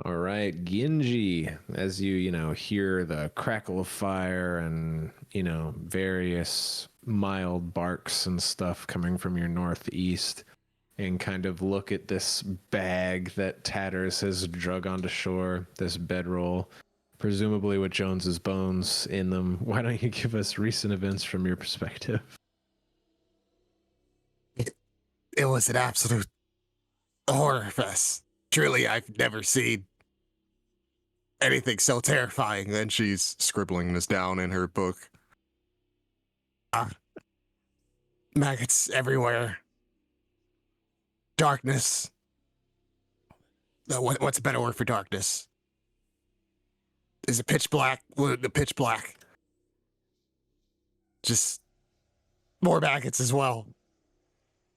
All right, Ginghi, as you hear the crackle of fire and, various mild barks and stuff coming from your northeast, and kind of look at this bag that Tatters has drug onto shore, this bedroll, presumably with Jones's bones in them. Why don't you give us recent events from your perspective? It was an absolute horror fest. Truly, I've never seen anything so terrifying. And she's scribbling this down in her book. Maggots everywhere. Darkness. What's a better word for darkness? Is it pitch black? The pitch black. Just more maggots as well.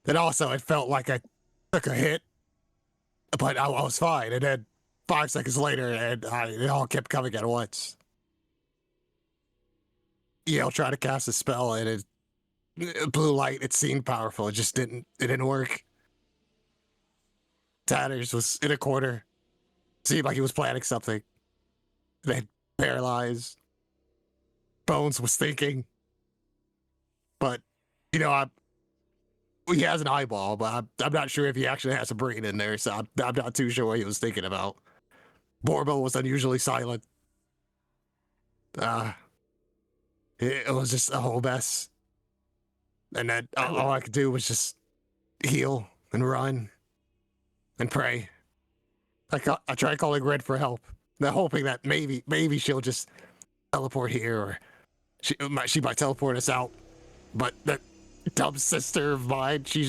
And also, it felt like I took a hit, but I was fine. And then 5 seconds later, and it all kept coming at once. I'll try to cast a spell, and blue light, it seemed powerful. It just didn't work. Tatters was in a corner. Seemed like he was planning something. Then paralyzed. Bones was thinking. But, he has an eyeball, but I'm not sure if he actually has a brain in there, so I'm not too sure what he was thinking about. Borbo was unusually silent. It was just a whole mess. And then all I could do was just heal and run and pray. I tried calling Red for help, hoping that maybe she'll just teleport here, or she might teleport us out. But that dumb sister of mine, she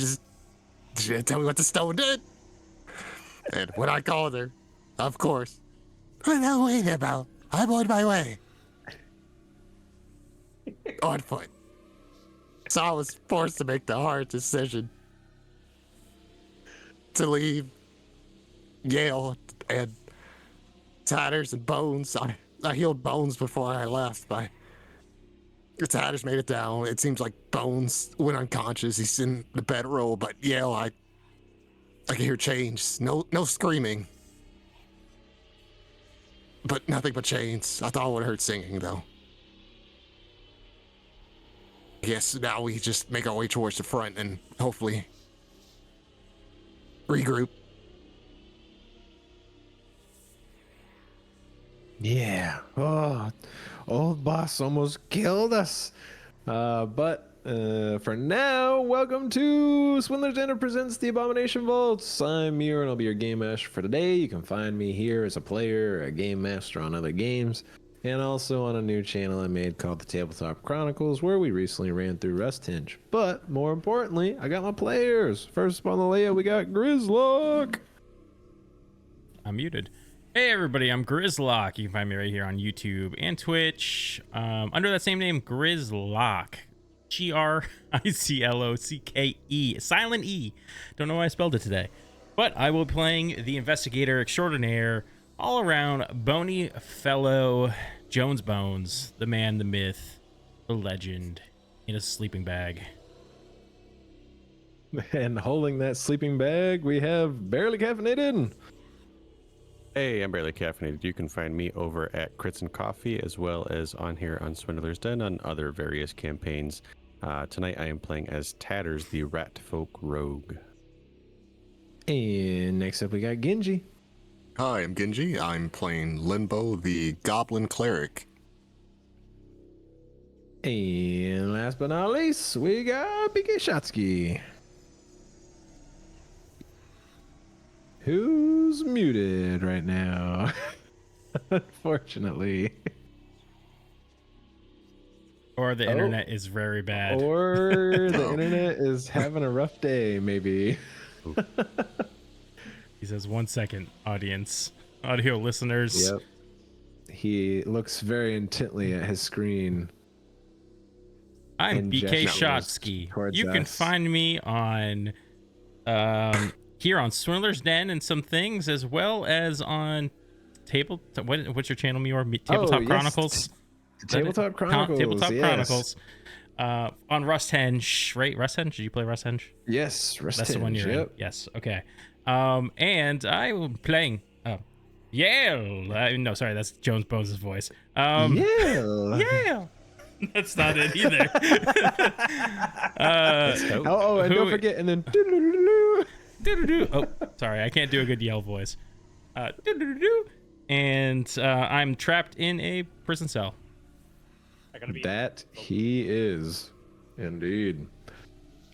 didn't tell me what the stone did. And when I called her, of course, what are you waiting about? I'm on my way. On foot. So I was forced to make the hard decision to leave Yale and Tatters and Bones. I healed Bones before I left, but Tatters made it down. It seems like Bones went unconscious. He's in the bedroll, but Yale, I can hear chains. No screaming. But nothing but chains. I thought I would have heard singing, though. Yes, now we just make our way towards the front and hopefully regroup. Yeah. Oh, old boss almost killed us. But for now, welcome to Swindler's Dinner presents the Abomination Vaults. I'm Meyore and I'll be your game master for today. You can find me here as a player, a game master on other games, and also on a new channel I made called the Tabletop Chronicles, where we recently ran through Rusthenge. But more importantly, I got my players. First up on the layout, we got Grizlocke. I'm muted. Hey everybody, I'm Grizlocke. You can find me right here on YouTube and Twitch under that same name, Grizlocke. Griclocke. Silent E. Don't know why I spelled it today. But I will be playing the investigator extraordinaire, all around bony fellow Jones Bones, the man, the myth, the legend, in a sleeping bag. And holding that sleeping bag, we have Barely Caffeinated. Hey, I'm Barely Caffeinated. You can find me over at Crits and Coffee, as well as on here on Swindler's Den on other various campaigns. Tonight I am playing as Tatters, the Rat Folk Rogue. And next up we got Ginghi. Hi, I'm Ginghi. I'm playing Limbo, the Goblin Cleric. And last but not least, we got BKSchatzki, who's muted right now, unfortunately. Or the internet is very bad. Or the internet is having a rough day, maybe. He says 1 second, audio listeners. Yep. He looks very intently at his screen. I'm BKSchatzki. You can find me on here on Swindler's Den and some things, as well as on what's your channel, Meyore? Tabletop Chronicles. Tabletop Chronicles. Tabletop Chronicles. On Rusthenge, right? Rusthenge? Did you play Rusthenge? Yes, Rusthenge. That's the one you're in. Yes. Okay. And I'm playing Yeah. No, sorry, that's Jones Bones' voice. Yeah. Yeah. That's not it either. And don't forget, and then. Oh, sorry, I can't do a good yell voice. And I'm trapped in a prison cell. That he is, indeed.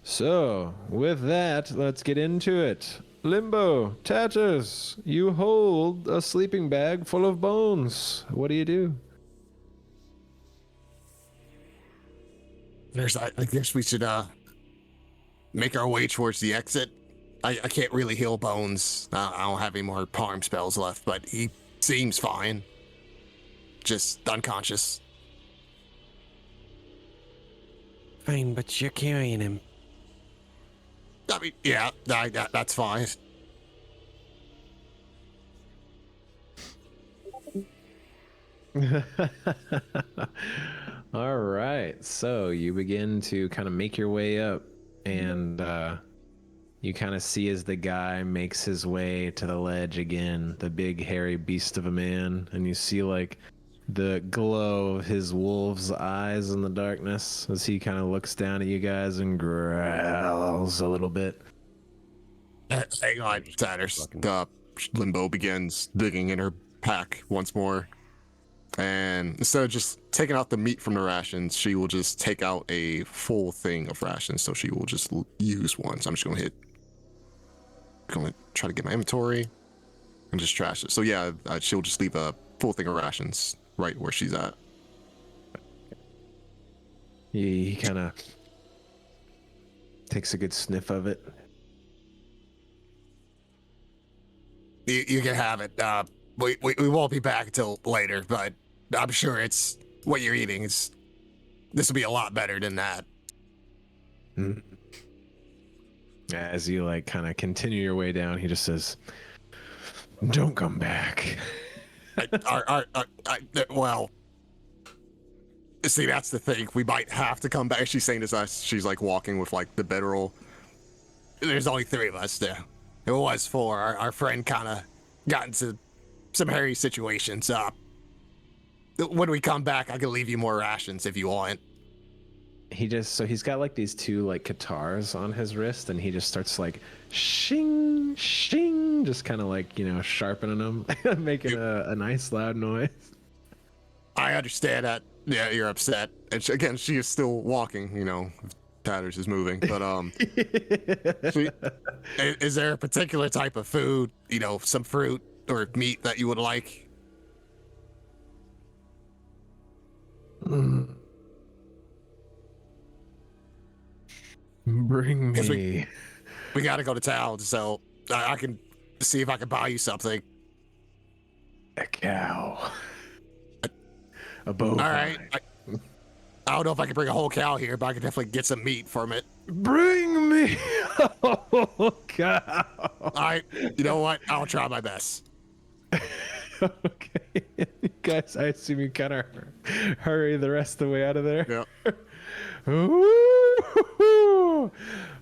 So, with that, let's get into it. Limbo, Tatus, you hold a sleeping bag full of bones. What do you do? I guess we should make our way towards the exit. I can't really heal Bones. I don't have any more harm spells left, but he seems fine. Just unconscious. Fine, but you're carrying him. I mean, yeah, that's fine. All right, so you begin to kind of make your way up, and you kind of see as the guy makes his way to the ledge again, the big hairy beast of a man, and you see like the glow of his wolf's eyes in the darkness as he kind of looks down at you guys and growls a little bit. Hang on, Tatters. Limbo begins digging in her pack once more. And instead of just taking out the meat from the rations, she will just take out a full thing of rations. So she will just use one. So I'm just going to try to get my inventory and just trash it. So yeah, she'll just leave a full thing of rations right where she's at. He kind of takes a good sniff of it. You can have it. We won't be back until later, but I'm sure it's what you're eating. This will be a lot better than that. As you like kind of continue your way down, he just says, "Don't come back." Well, see, that's the thing. We might have to come back. She's saying this as she's like walking with like the bedroll. There's only 3 of us there. It was 4. Our friend kind of got into some hairy situations. When we come back, I can leave you more rations if you want. He's got like these 2 like guitars on his wrist, and he just starts like shing shing, just kind of like, you know, sharpening them, making a nice loud noise. I understand that. Yeah, you're upset. And she is still walking, you know. Tatters is moving, but is there a particular type of food, you know, some fruit or meat that you would like? Bring me. We gotta go to town, so I can see if I can buy you something. A cow. A bovine. All right. I don't know if I can bring a whole cow here, but I can definitely get some meat from it. Bring me a whole cow. All right. You know what? I'll try my best. Okay. Guys, I assume you kind of hurry the rest of the way out of there. Yep.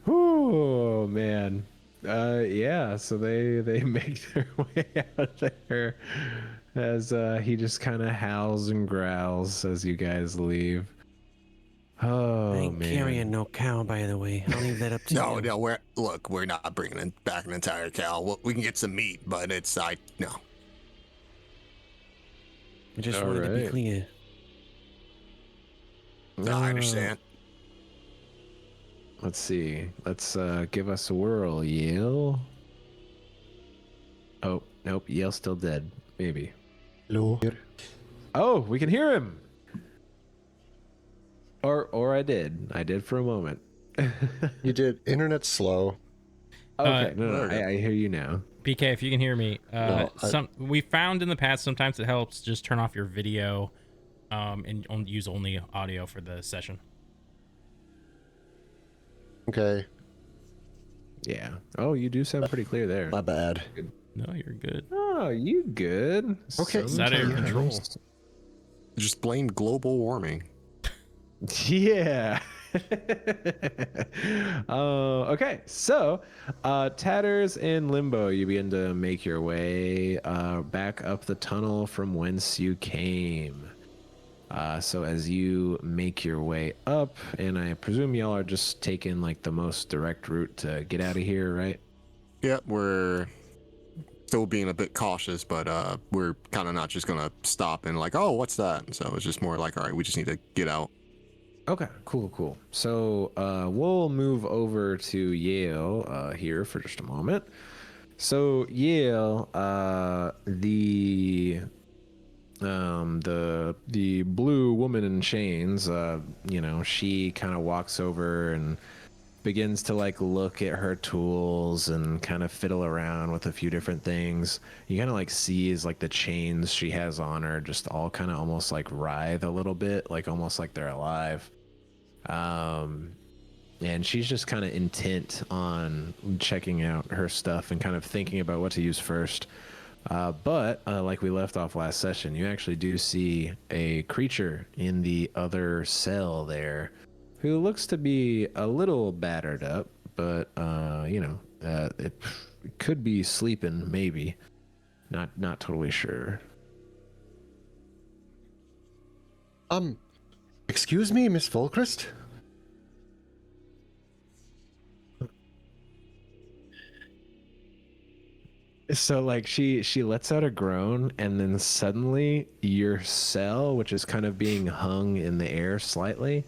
Oh man. Yeah, so they make their way out there as he just kind of howls and growls as you guys leave. Oh, I ain't man. carrying no cow, by the way. I'll leave that up to you. No, we're not bringing back an entire cow. We can get some meat, but no. I just All wanted to be right. clear. No, I understand. Let's see. Let's give us a whirl. Yale. Oh, nope. Yale's still dead. Maybe. Hello. Oh, we can hear him. Or I did. I did for a moment. You did. Internet's slow. Okay. No, I hear you now. BK, if you can hear me, we found in the past sometimes it helps just turn off your video and use only audio for the session. Okay. Yeah. Oh, you do sound pretty clear there. My bad. No, you're good. Oh, you good. Okay. It's out of your control. Just blame global warming. Yeah. Okay, so Tatters in Limbo, you begin to make your way back up the tunnel from whence you came. So as you make your way up, and I presume y'all are just taking like the most direct route to get out of here, right? Yep, we're still being a bit cautious, but we're kind of not just gonna stop and like, oh, what's that? So it's just more like, all right, we just need to get out. Okay, cool. So we'll move over to Yale here for just a moment. So Yale, the blue woman in chains, she kind of walks over and begins to like look at her tools and kind of fiddle around with a few different things. You kind of like sees like the chains she has on her just all kind of almost like writhe a little bit, like almost like they're alive. And she's just kind of intent on checking out her stuff and kind of thinking about what to use first. But like we left off last session, you actually do see a creature in the other cell there who looks to be a little battered up, but it could be sleeping, maybe. Not totally sure. Excuse me, Miss Volchrist? So like she lets out a groan, and then suddenly your cell, which is kind of being hung in the air slightly,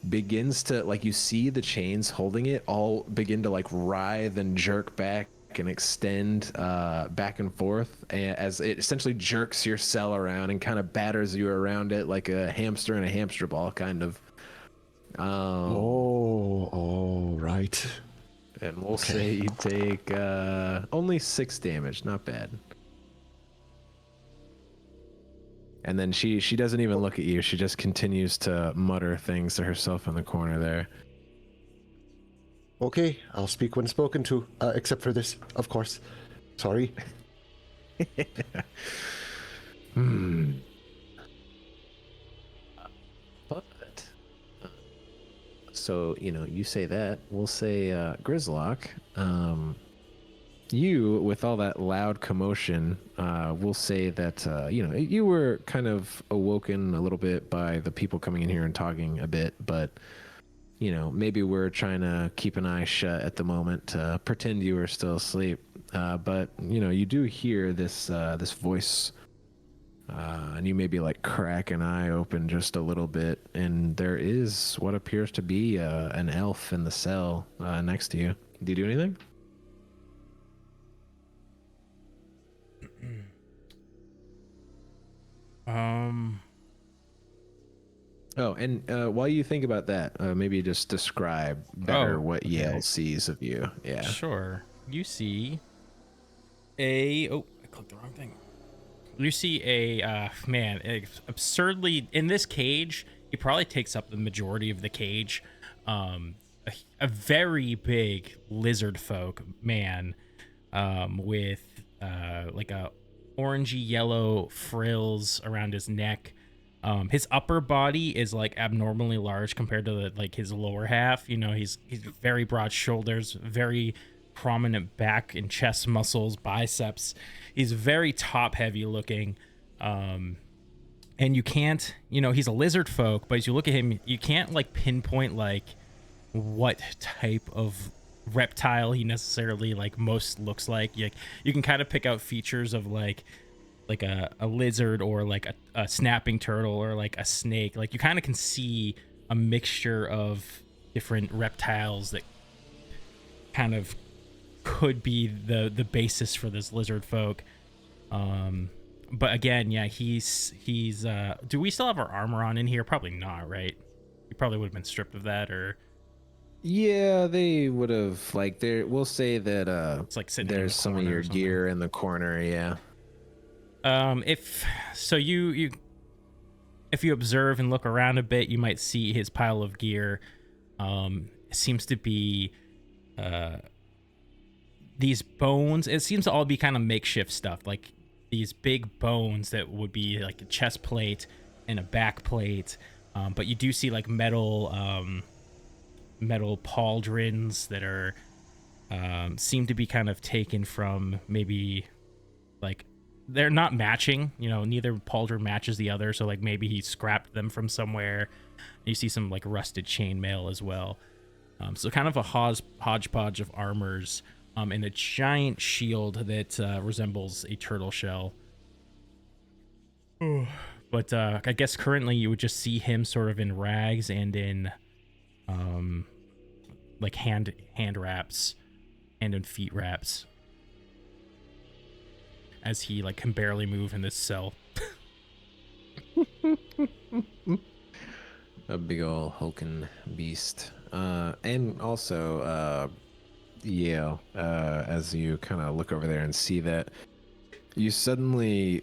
begins to, like, you see the chains holding it all begin to like writhe and jerk back and extend back and forth as it essentially jerks your cell around and kind of batters you around it like a hamster in a hamster ball, kind of. Oh, right. And we'll say you take only 6 damage, not bad. And then she doesn't even look at you. She just continues to mutter things to herself in the corner there. Okay, I'll speak when spoken to, except for this, of course. Sorry. But so, you say that. We'll say Grizlocke. You, with all that loud commotion, we'll say that, you were kind of awoken a little bit by the people coming in here and talking a bit, but, maybe we're trying to keep an eye shut at the moment to pretend you were still asleep. But, you do hear this voice, and you maybe like crack an eye open just a little bit, and there is what appears to be an elf in the cell next to you. Do you do anything? Oh, and while you think about that, maybe just describe better what Yale sees of you. Yeah. Sure. You see I clicked the wrong thing. You see absurdly, in this cage, he probably takes up the majority of the cage. A very big lizard folk man with like a orangey yellow frills around his neck. His upper body is like abnormally large compared to his lower half. He's very broad shoulders, very prominent back and chest muscles, biceps. He's very top heavy looking. And you can't, he's a lizard folk, but as you look at him, you can't like pinpoint like what type of reptile he necessarily like most looks like. You can kind of pick out features of like a lizard or like a snapping turtle or like a snake. Like you kind of can see a mixture of different reptiles that kind of could be the basis for this lizard folk. But again, yeah, he's do we still have our armor on in here? Probably not, right? You probably would have been stripped of that, or yeah, they would have. Like, there, we'll say that it's like sitting there's some of your gear in the corner. Yeah. If you observe and look around a bit, you might see his pile of gear. Seems to be these bones. It seems to all be kind of makeshift stuff, like these big bones that would be like a chest plate and a back plate, But you do see like metal pauldrons that are seem to be kind of taken from maybe like they're not matching. Neither pauldron matches the other, so like maybe he scrapped them from somewhere. You see some like rusted chainmail as well. So kind of a hodgepodge of armors, and a giant shield that resembles a turtle shell. But I guess currently you would just see him sort of in rags and in like hand wraps and in feet wraps, as he like can barely move in this cell. A big ol' hulking beast. And also, as you kind of look over there and see that, you suddenly,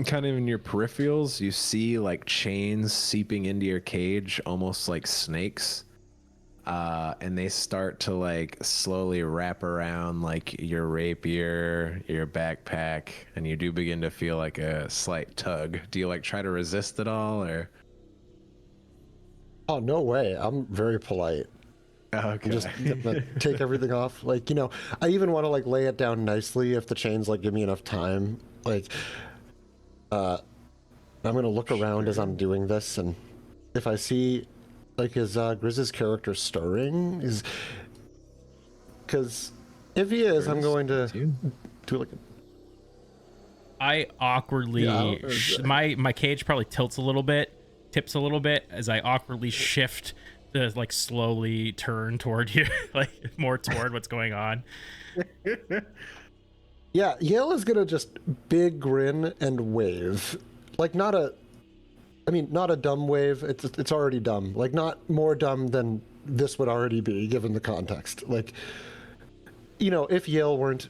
kind of in your peripherals, you see like chains seeping into your cage, almost like snakes. And they start to like slowly wrap around like your rapier, your backpack, and you do begin to feel like a slight tug. Do you like try to resist at all, or? Oh, no way. I'm very polite. Okay. I'm just gonna take everything off. Like, I even want to like lay it down nicely if the chains like give me enough time. Like, I'm gonna look around as I'm doing this, and if I see, like, is Grizz's character stirring? Because if he is, I'm going to do like. I awkwardly, my cage probably tips a little bit as I awkwardly shift to like slowly turn toward you, like more toward what's going on. Yeah, Yale is gonna just big grin and wave, like not a dumb wave. It's already dumb, like not more dumb than this would already be given the context. Like, if Yale weren't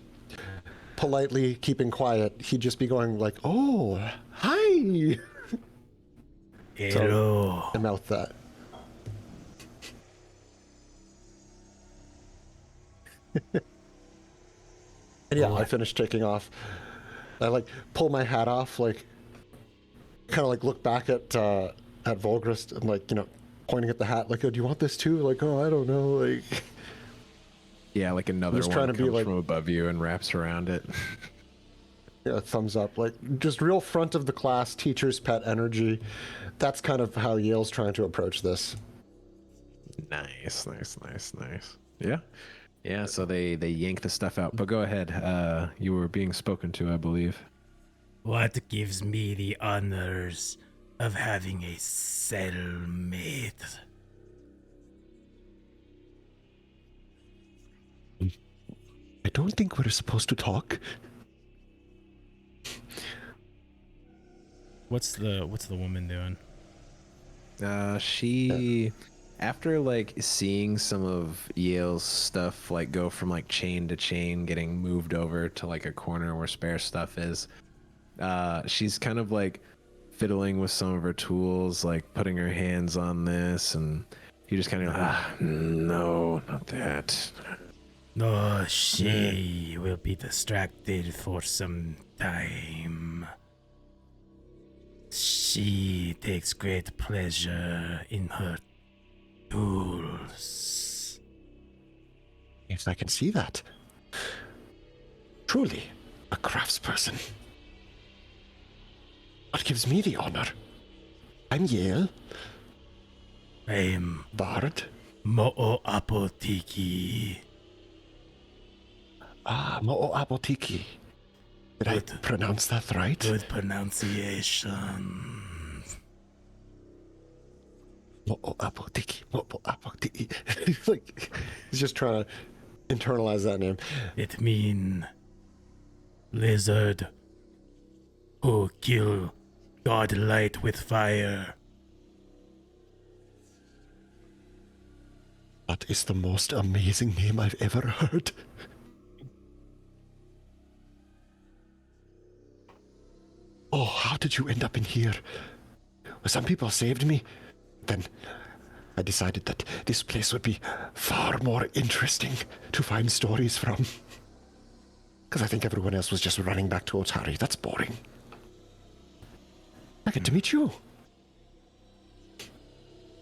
politely keeping quiet, he'd just be going like, "Oh, hi." Hello. So, I mouth that. And yeah, I finished taking off. I like pull my hat off, like kind of like look back at Volgrist and like pointing at the hat, like, "Oh, do you want this too?" Like, "Oh, I don't know." Like, yeah, like another one trying to comes be like from above you and wraps around it. Yeah, thumbs up, like just real front of the class, teacher's pet energy. That's kind of how Yale's trying to approach this. Nice. Yeah, so they yank the stuff out. But go ahead. You were being spoken to, I believe. What gives me the honors of having a cellmate? I don't think we're supposed to talk. What's the woman doing? She, after like seeing some of Yale's stuff like go from like chain to chain, getting moved over to like a corner where spare stuff is, she's kind of like fiddling with some of her tools, like putting her hands on this, and you just kind of no, not that. No, she will be distracted for some time. She takes great pleasure in her tools. Yes, I can see that. Truly, a craftsperson. What gives me the honor? I'm Yale. I am Bard. Mo'o Apotiki. Ah, Mo'o Apotiki. Did I pronounce that right? Good pronunciation. Mo'o Apotiki. Mo'o Apotiki. Like, he's just trying to internalize that name. It means lizard who kill God light with fire. That is the most amazing name I've ever heard. Oh, how did you end up in here? Well, some people saved me. Then I decided that this place would be far more interesting to find stories from. Because I think everyone else was just running back to Otari. That's boring. I get to meet you.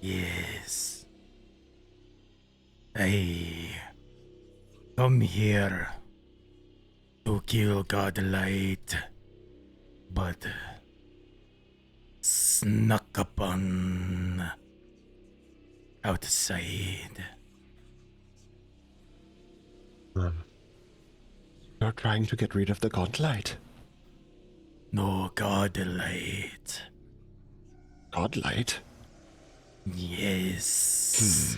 Yes. I come here to kill Godlight, but snuck upon outside. You're trying to get rid of the Godlight. No Godlight. Godlight? Yes.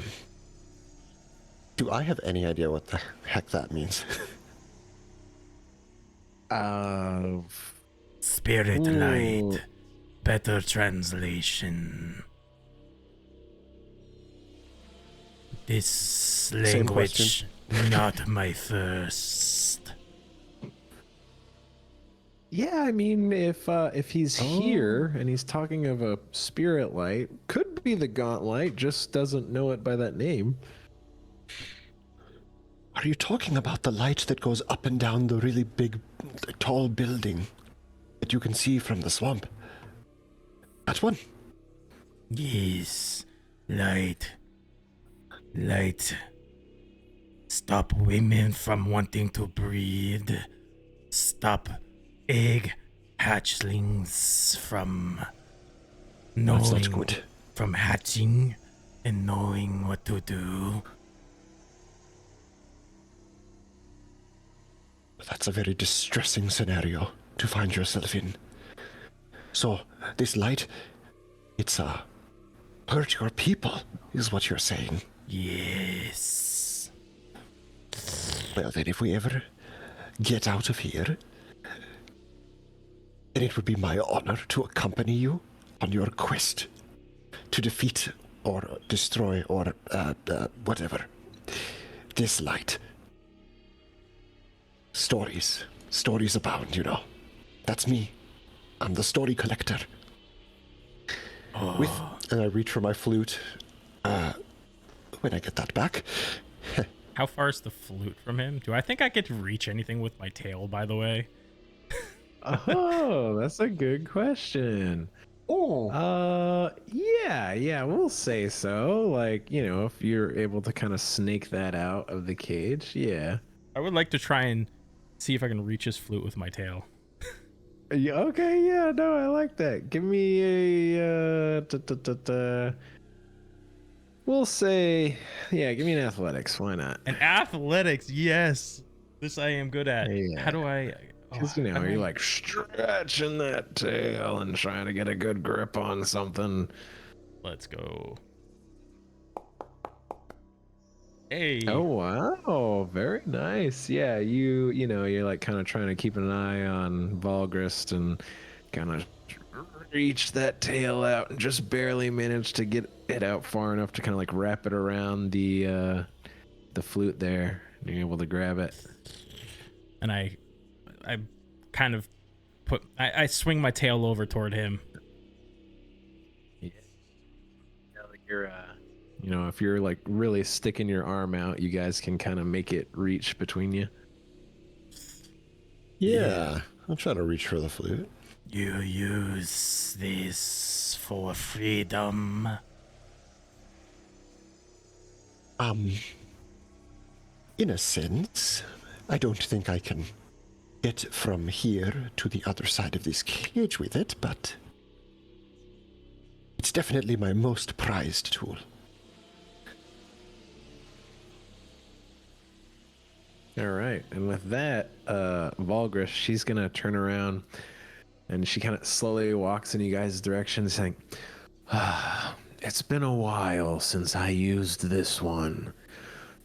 Do I have any idea what the heck that means? Spirit light. Better translation. This language not my first. Yeah, I mean, if he's here and he's talking of a spirit light, could be the Gauntlight, just doesn't know it by that name. Are you talking about the light that goes up and down the really big, tall building that you can see from the swamp? That one? Yes. Light. Light. Stop women from wanting to breed. Stop egg hatchlings from knowing, That's good. from hatching and knowing what to do. That's a very distressing scenario to find yourself in. So, this light, it's hurt your people, is what you're saying. Yes. Well, then if we ever get out of here, then it would be my honor to accompany you on your quest to defeat or destroy or whatever this light. Stories abound, you know. That's me. I'm the story collector. And I reach for my flute. When I get that back. How far is the flute from him? Do I think I could reach anything with my tail, by the way? Oh, that's a good question. Yeah, we'll say so. Like, you know, if you're able to kind of snake that out of the cage, yeah. I would like to try and see if I can reach his flute with my tail. Yeah, okay, yeah, no, I like that. Give me a we'll say, yeah, give me an athletics. Why not? An athletics, yes. This I am good at. Yeah. How do I? Because, you know, you're like stretching that tail and trying to get a good grip on something. Let's go. Hey. Oh, wow. Very nice. Yeah, you know, you're like kind of trying to keep an eye on Valgrist and kind of reach that tail out and just barely manage to get it out far enough to kind of like wrap it around the flute there. Being able to grab it. And I kind of I swing my tail over toward him. Yeah, like you're you know, if you're like really sticking your arm out, you guys can kind of make it reach between you. Yeah, I'm trying to reach for the flute. You use this for freedom. In a sense, I don't think I can get from here to the other side of this cage with it, but it's definitely my most prized tool. All right, and with that, Valgrist, she's gonna turn around, and she kind of slowly walks in you guys' direction, saying, "It's been a while since I used this one.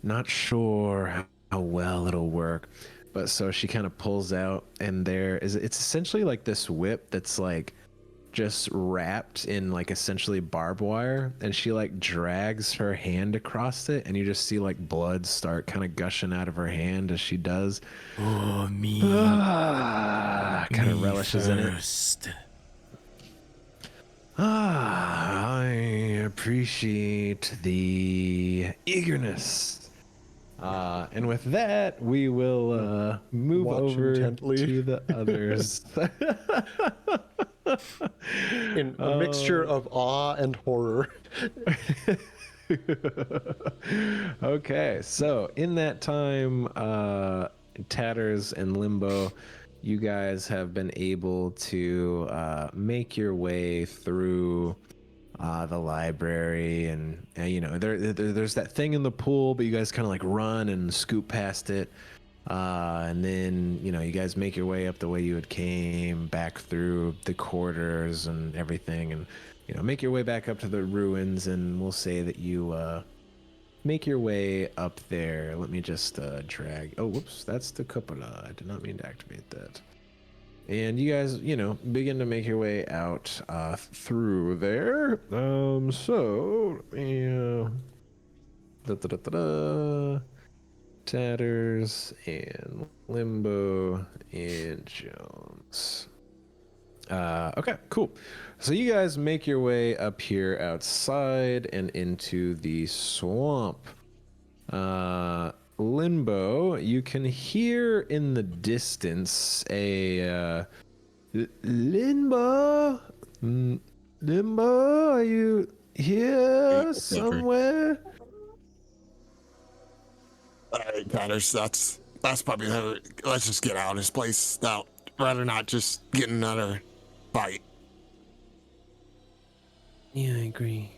Not sure how well it'll work." But so she kind of pulls out, and it's essentially like this whip that's like just wrapped in like essentially barbed wire, and she like drags her hand across it, and you just see like blood start kind of gushing out of her hand as she does. Oh, me. Kind of relishes first. in it. I appreciate the eagerness. And with that, we will move Watch over intently. to the others. In a mixture of awe and horror. Okay, so in that time, Tatters and Limbo, you guys have been able to make your way through the library, and you know there's that thing in the pool, but you guys kind of like run and scoot past it, and then you know you guys make your way up the way you had came, back through the corridors and everything, and you know make your way back up to the ruins, and we'll say that you make your way up there. Let me just drag. Oh, whoops, that's the cupola. I did not mean to activate that. And you guys, you know, begin to make your way out through there. So, yeah. Tatters and Limbo and Jones. Okay, cool. So you guys make your way up here outside and into the swamp. Limbo, you can hear in the distance a Limbo, Limbo, are you here somewhere? Tatters, that's probably never. Let's just get out of this place. Now, rather not just get another fight. Yeah, I agree.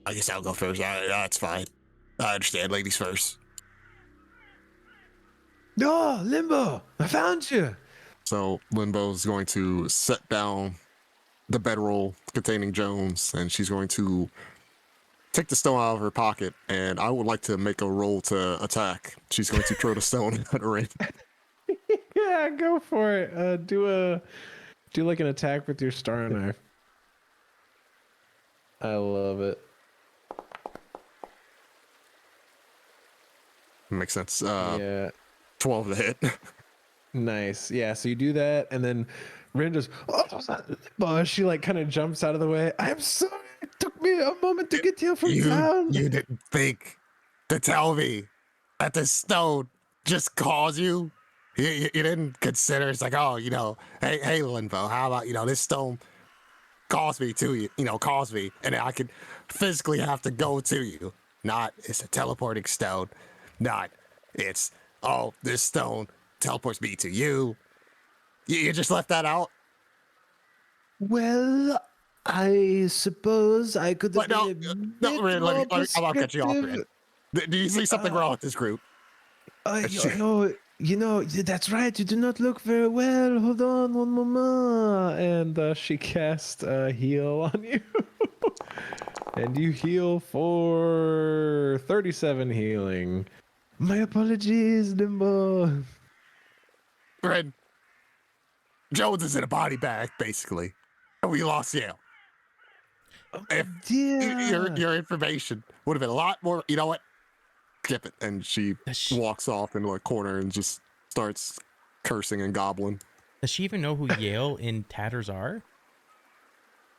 I guess I'll go first. That's fine. I understand. Ladies first. Oh, Limbo, I found you. So Limbo's going to set down the bedroll containing Jones, and she's going to take the stone out of her pocket, and I would like to make a roll to attack. She's going to throw the stone at her. Yeah, go for it. Do like an attack with your star knife. I love it. Makes sense. Yeah. 12 to hit. Nice. Yeah, so you do that, and then Rin just, she like kind of jumps out of the way. I'm sorry, it took me a moment to get here from town. You didn't think to tell me that this stone just calls you? You didn't consider, it's like, oh, you know, hey, Limbo, how about, you know, this stone calls me to you, you know, calls me, and I could physically have to go to you. Not, it's a teleporting stone. Not, it's, oh, this stone teleports me to you. You just left that out? Well, I suppose I could have No, been no, Rin, I'll cut you off, Rin. Do you see something wrong with this group? You know, that's right. You do not look very well. Hold on one moment. And she cast a heal on you. And you heal for 37 healing. My apologies, Limbo. Rin, Jones is in a body bag, basically. And we lost Yale. If your information would have been a lot more, you know what? Skip it. And she walks off into a corner and just starts cursing and gobbling. Does she even know who Yale and Tatters are?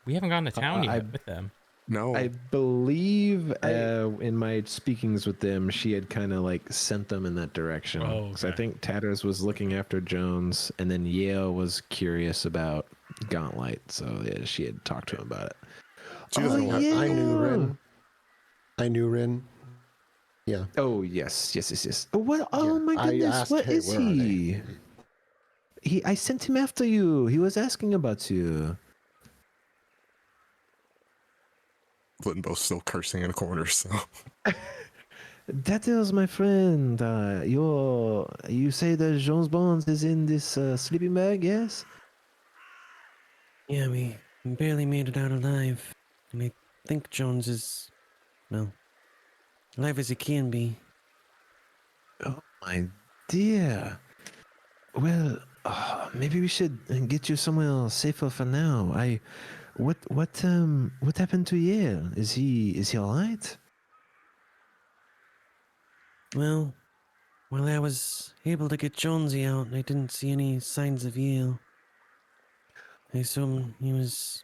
We haven't gone to town yet with them. No. I believe in my speakings with them, she had kind of like sent them in that direction. Oh, okay. So I think Tatters was looking after Jones, and then Yale was curious about Gauntlet. So yeah, she had talked to him about it. I knew Rin. Yeah. Oh yes. What? Oh my goodness! What is he? I sent him after you. He was asking about you. Limbo's still cursing in a corner, so. That is my friend. You say that Jones Bones is in this sleeping bag, yes? Yeah, we barely made it out alive. And I think Jones is, well, alive as he can be. Oh my dear. Well, maybe we should get you somewhere safer for now. What happened to Yale? Is he all right? Well, while I was able to get Jonesy out, I didn't see any signs of Yale. I assume he was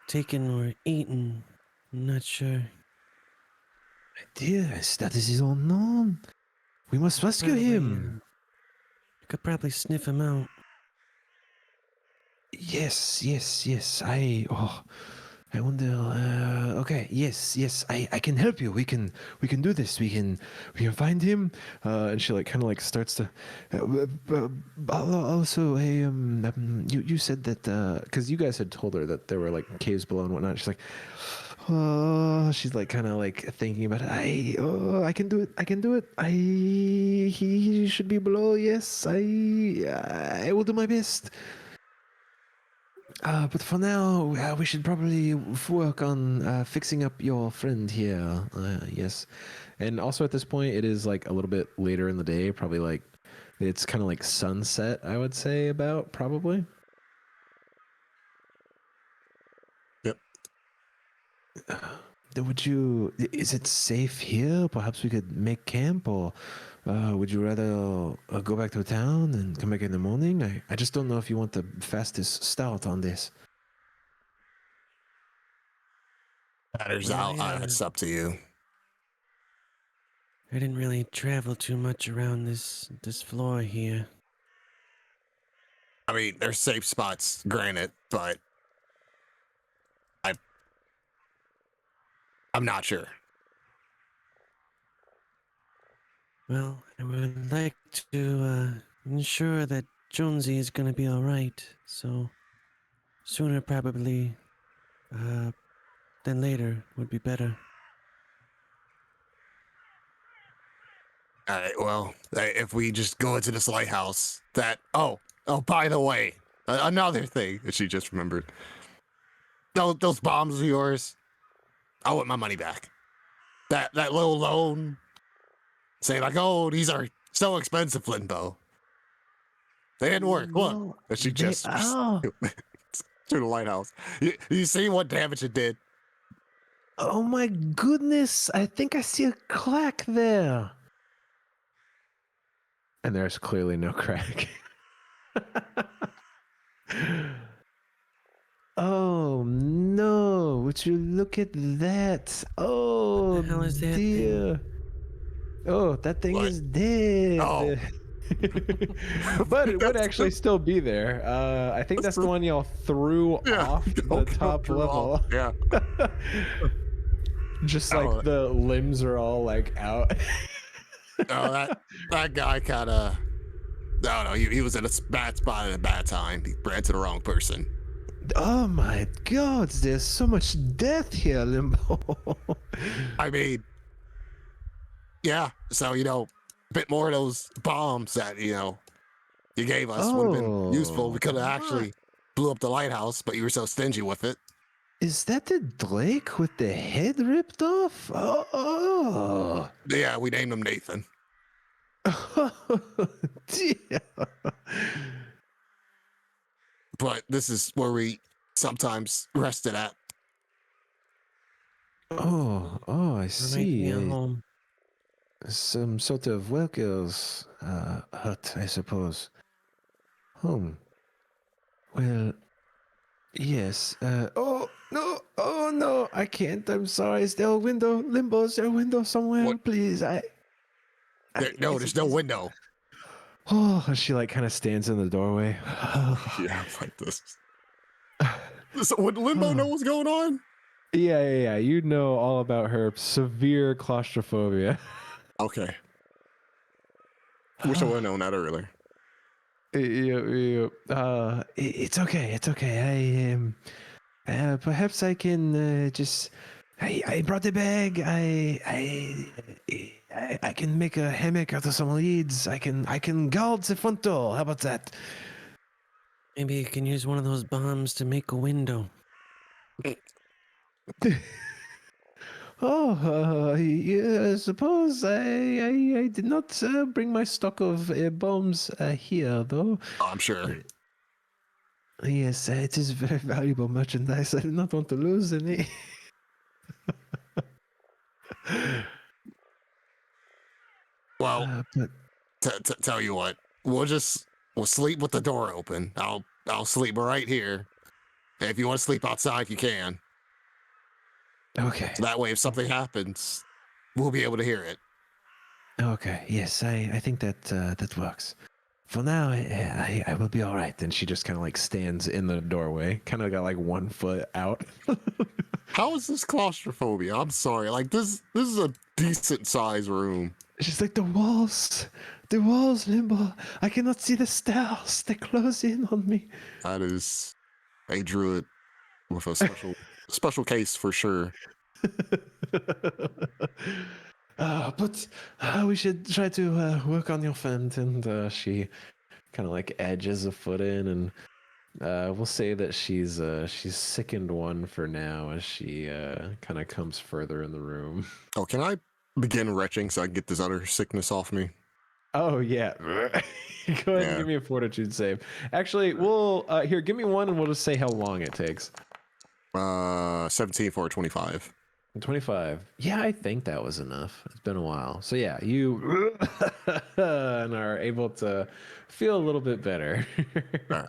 taken or eaten. I'm not sure. Dear, that is unknown. We must rescue him. I could probably sniff him out. Yes. I wonder. Okay, yes. I can help you. We can do this. We can find him. And she like kind of like starts to. Also, you said that because you guys had told her that there were like caves below and whatnot. She's like, oh, she's like kind of like thinking about it. I can do it. He should be below. Yes, I will do my best. But for now, we should probably work on fixing up your friend here. Yes. And also at this point, it is like a little bit later in the day, probably like it's kind of like sunset, I would say, about probably. Yep. Is it safe here? Perhaps we could make camp, or would you rather go back to town and come back in the morning? I just don't know if you want the fastest start on this. Matters Well, out. yeah. It's up to you. I didn't really travel too much around this floor here. I mean, there's safe spots, granted, but I'm not sure. Well, I would like to ensure that Jonesy is going to be all right. So sooner probably than later would be better. All right, well, if we just go into this lighthouse, oh, by the way, another thing that she just remembered. Those bombs of yours, I want my money back. That little loan, say like, oh, these are so expensive, Limbo. They didn't work. Look, and she just to the lighthouse. You see what damage it did? Oh my goodness, I think I see a crack there. And there's clearly no crack. Oh no, would you look at that? Oh, What the hell is that dear. Oh, that thing What? is dead. Oh. But it would That's actually still be there. I think that's the one y'all threw off the top level. Yeah. Just like the limbs are all like out. Oh, that guy kind of. No, he was in a bad spot at a bad time. He ran to the wrong person. Oh my God, there's so much death here, Limbo. I mean, yeah. So a bit more of those bombs that you gave us would have been useful. We could have actually blew up the lighthouse, but you were so stingy with it. Is that the Drake with the head ripped off? Oh. Yeah, we named him Nathan. Dear. But this is where we sometimes rested at. Oh, I We're making see. it home. Some sort of workers' hut, I suppose. Home. Well, yes. Oh no, I can't. I'm sorry. Is there a window? Limbo, is there a window somewhere? What? Please, No, there's no window. Oh, she like kind of stands in the doorway. Yeah, like this. So would Limbo know what's going on? Yeah. You know all about her severe claustrophobia. Okay. Wish I would have known that earlier. It's okay. Perhaps I can just. I brought the bag. I can make a hammock out of some leads. I can guard the front door. How about that? Maybe you can use one of those bombs to make a window. Yeah, I suppose I did not bring my stock of bombs here, though. Oh, I'm sure. Yes, it is very valuable merchandise. I do not want to lose any. Well, But tell you what, we'll sleep with the door open. I'll sleep right here. And if you want to sleep outside, you can. okay. So that way, if something happens, we'll be able to hear it. Okay. Yes, I think that works. for now, I will be all right. And she just kind of like stands in the doorway, kind of got like 1 foot out. How is this claustrophobia? I'm sorry. Like this is a decent size room. She's like, the walls, Limbo. I cannot see the stairs. They close in on me. That is a druid with a special case for sure. But we should try to work on your friend. And she kind of like edges a foot in, and we'll say that she's sickened 1 for now as she kind of comes further in the room. Oh, can I begin retching so I can get this other sickness off me? Oh yeah. Go ahead and give me a fortitude save. Actually, we'll here, give me 1 and we'll just say how long it takes. 17 for a 25. 25. Yeah, I think that was enough. It's been a while. So yeah, you and are able to feel a little bit better. Right.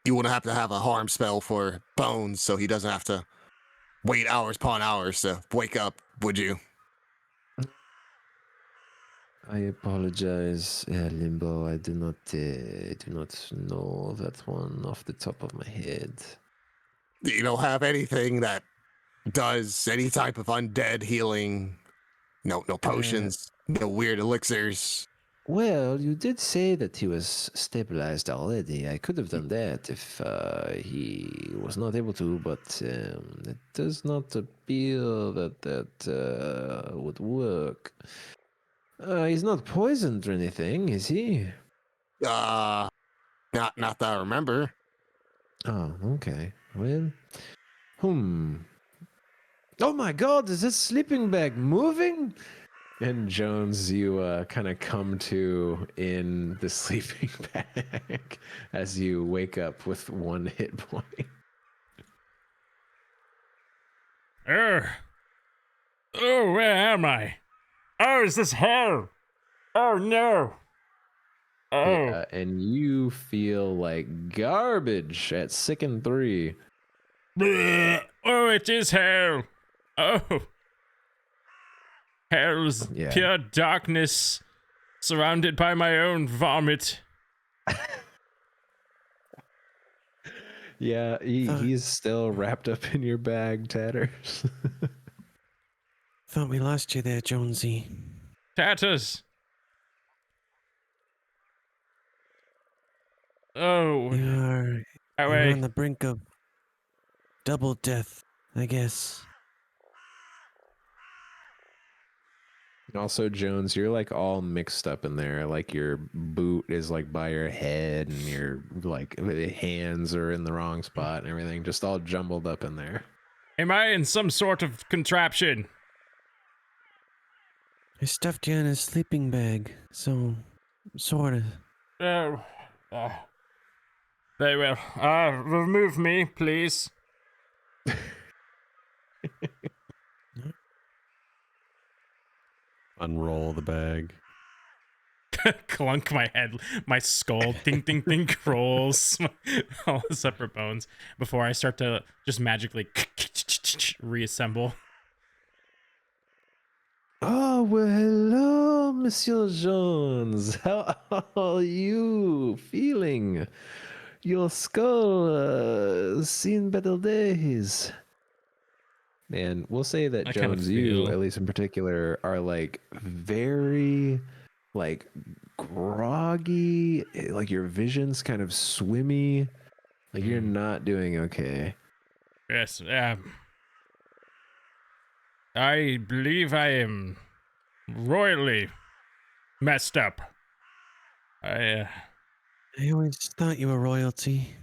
You wouldn't have to have a harm spell for Bones so he doesn't have to wait hours upon hours to wake up, would you? I apologize, Limbo. I do not know that one off the top of my head. You don't have anything that does any type of undead healing? No potions, no weird elixirs. Well, you did say that he was stabilized already. I could have done that if he was not able to, but it does not appear that would work. He's not poisoned or anything, is he? Not that I remember. Oh, okay. Well, Oh my God, is this sleeping bag moving? And Jones, you kind of come to in the sleeping bag as you wake up with 1 hit point. Oh, where am I? Oh, is this hell? Oh no. Oh. Yeah, and you feel like garbage at Sicken 3. Bleh. Oh, it is hell. Oh. Hell's pure darkness, surrounded by my own vomit. Yeah, he's still wrapped up in your bag, Tatters. Thought we lost you there, Jonesy. Tatters. Oh. You're on the brink of double death, I guess. Also, Jones, you're like all mixed up in there. Like your boot is like by your head, and your like hands are in the wrong spot, and everything just all jumbled up in there. Am I in some sort of contraption? I stuffed you in a sleeping bag, so sort of. Oh. Very well. Remove me, please. Unroll the bag. Clunk my head, my skull, ding, ding, ding, rolls all the separate bones before I start to just magically reassemble. Oh, well, hello, Monsieur Jones. How are you feeling? Your skull seen better days. And we'll say that Jones, you, at least in particular, are like very like groggy, like your vision's kind of swimmy, like you're not doing okay. Yes, I believe I am royally messed up. I always thought you were royalty.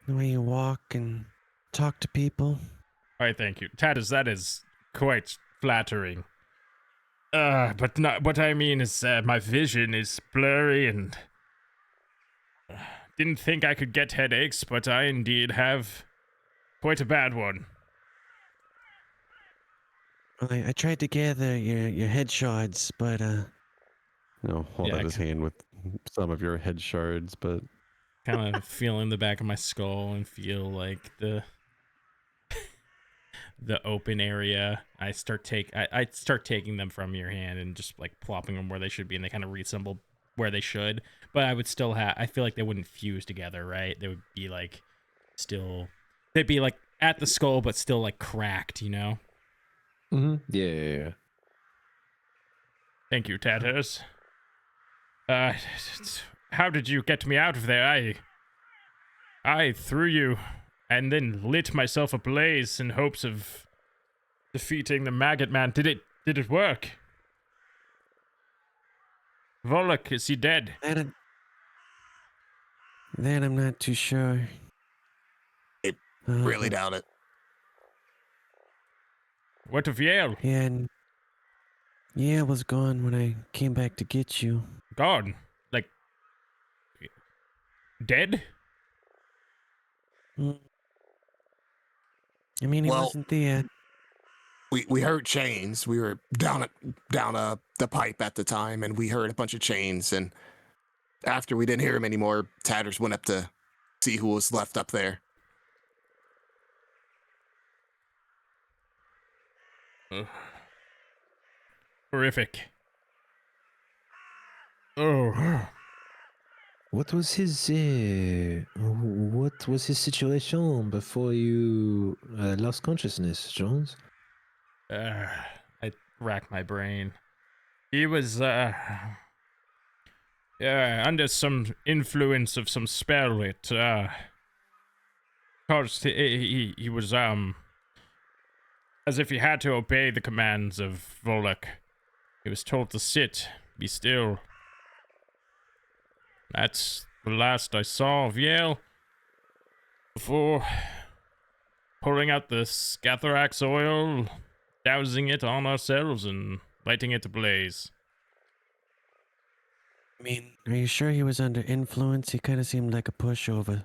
The way you walk and talk to people. All right, thank you. Tatters, that is quite flattering. But not what I mean is my vision is blurry and didn't think I could get headaches, but I indeed have quite a bad one. Well, I tried to gather your head shards, but Hold out his hand with some of your head shards, but kind of feel in the back of my skull and feel like the open area. I start taking them from your hand and just like plopping them where they should be, and they kind of reassemble where they should. But I would still I feel like they wouldn't fuse together, right? They would be like they'd be like at the skull, but still like cracked, you know? Mm-hmm. Yeah. Thank you, Tatters. How did you get me out of there? I threw you and then lit myself ablaze in hopes of defeating the maggot man. Did it work? Volok, is he dead? That I'm not too sure. Really doubt it. What of Yale? Yeah, and Yale was gone when I came back to get you. Gone? Like, dead? I mean, he wasn't there. We heard chains. We were down the pipe at the time, and we heard a bunch of chains. And after we didn't hear him anymore, Tatters went up to see who was left up there. Horrific. Oh. What was his situation before you lost consciousness, Jones? I rack my brain. He was under some influence of some spell. It caused he was as if he had to obey the commands of Volok. He was told to sit, be still. That's the last I saw of Yale before pulling out the Scatharax oil, dousing it on ourselves, and lighting it ablaze. I mean, are you sure he was under influence? He kind of seemed like a pushover.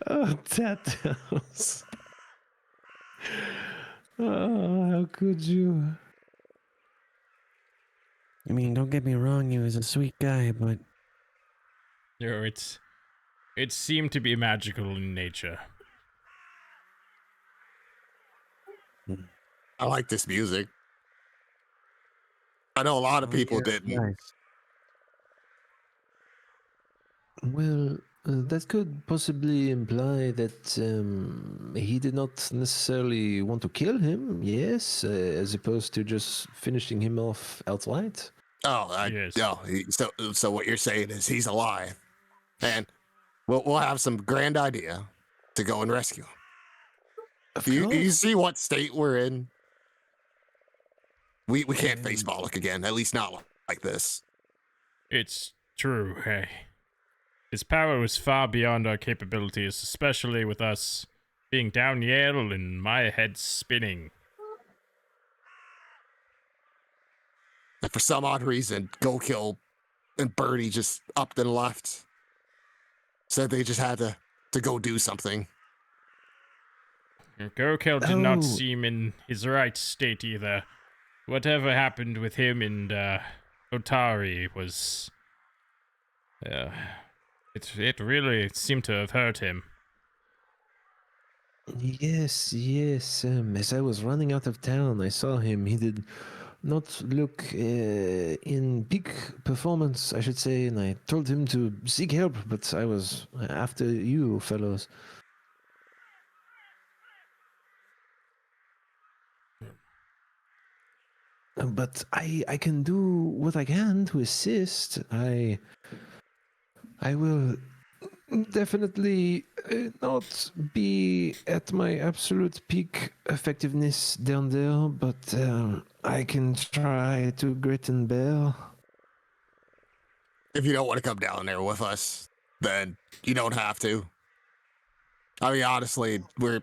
Oh, Tattles. Oh, how could you? I mean, don't get me wrong, he was a sweet guy, but... It seemed to be magical in nature. I like this music. I know a lot of people didn't. Nice. Well, that could possibly imply that he did not necessarily want to kill him, yes, as opposed to just finishing him off outright. Yes. So what you're saying is he's alive, and we'll have some grand idea to go and rescue him. You see what state we're in? We can't face Bollock again, at least not like this. It's true, hey. His power was far beyond our capabilities, especially with us being down Yale and my head spinning. And for some odd reason, Go Kill and Birdie just upped and left. Said they just had to go do something. Go-Kill did not seem in his right state either. Whatever happened with him and Otari was... It really seemed to have hurt him. Yes. As I was running out of town, I saw him. He did not look in peak performance, I should say, and I told him to seek help, but I was after you, fellows. But I can do what I can to assist. I will definitely not be at my absolute peak effectiveness down there, but I can try to grit and bear. If you don't want to come down there with us, then you don't have to. I mean, honestly, we're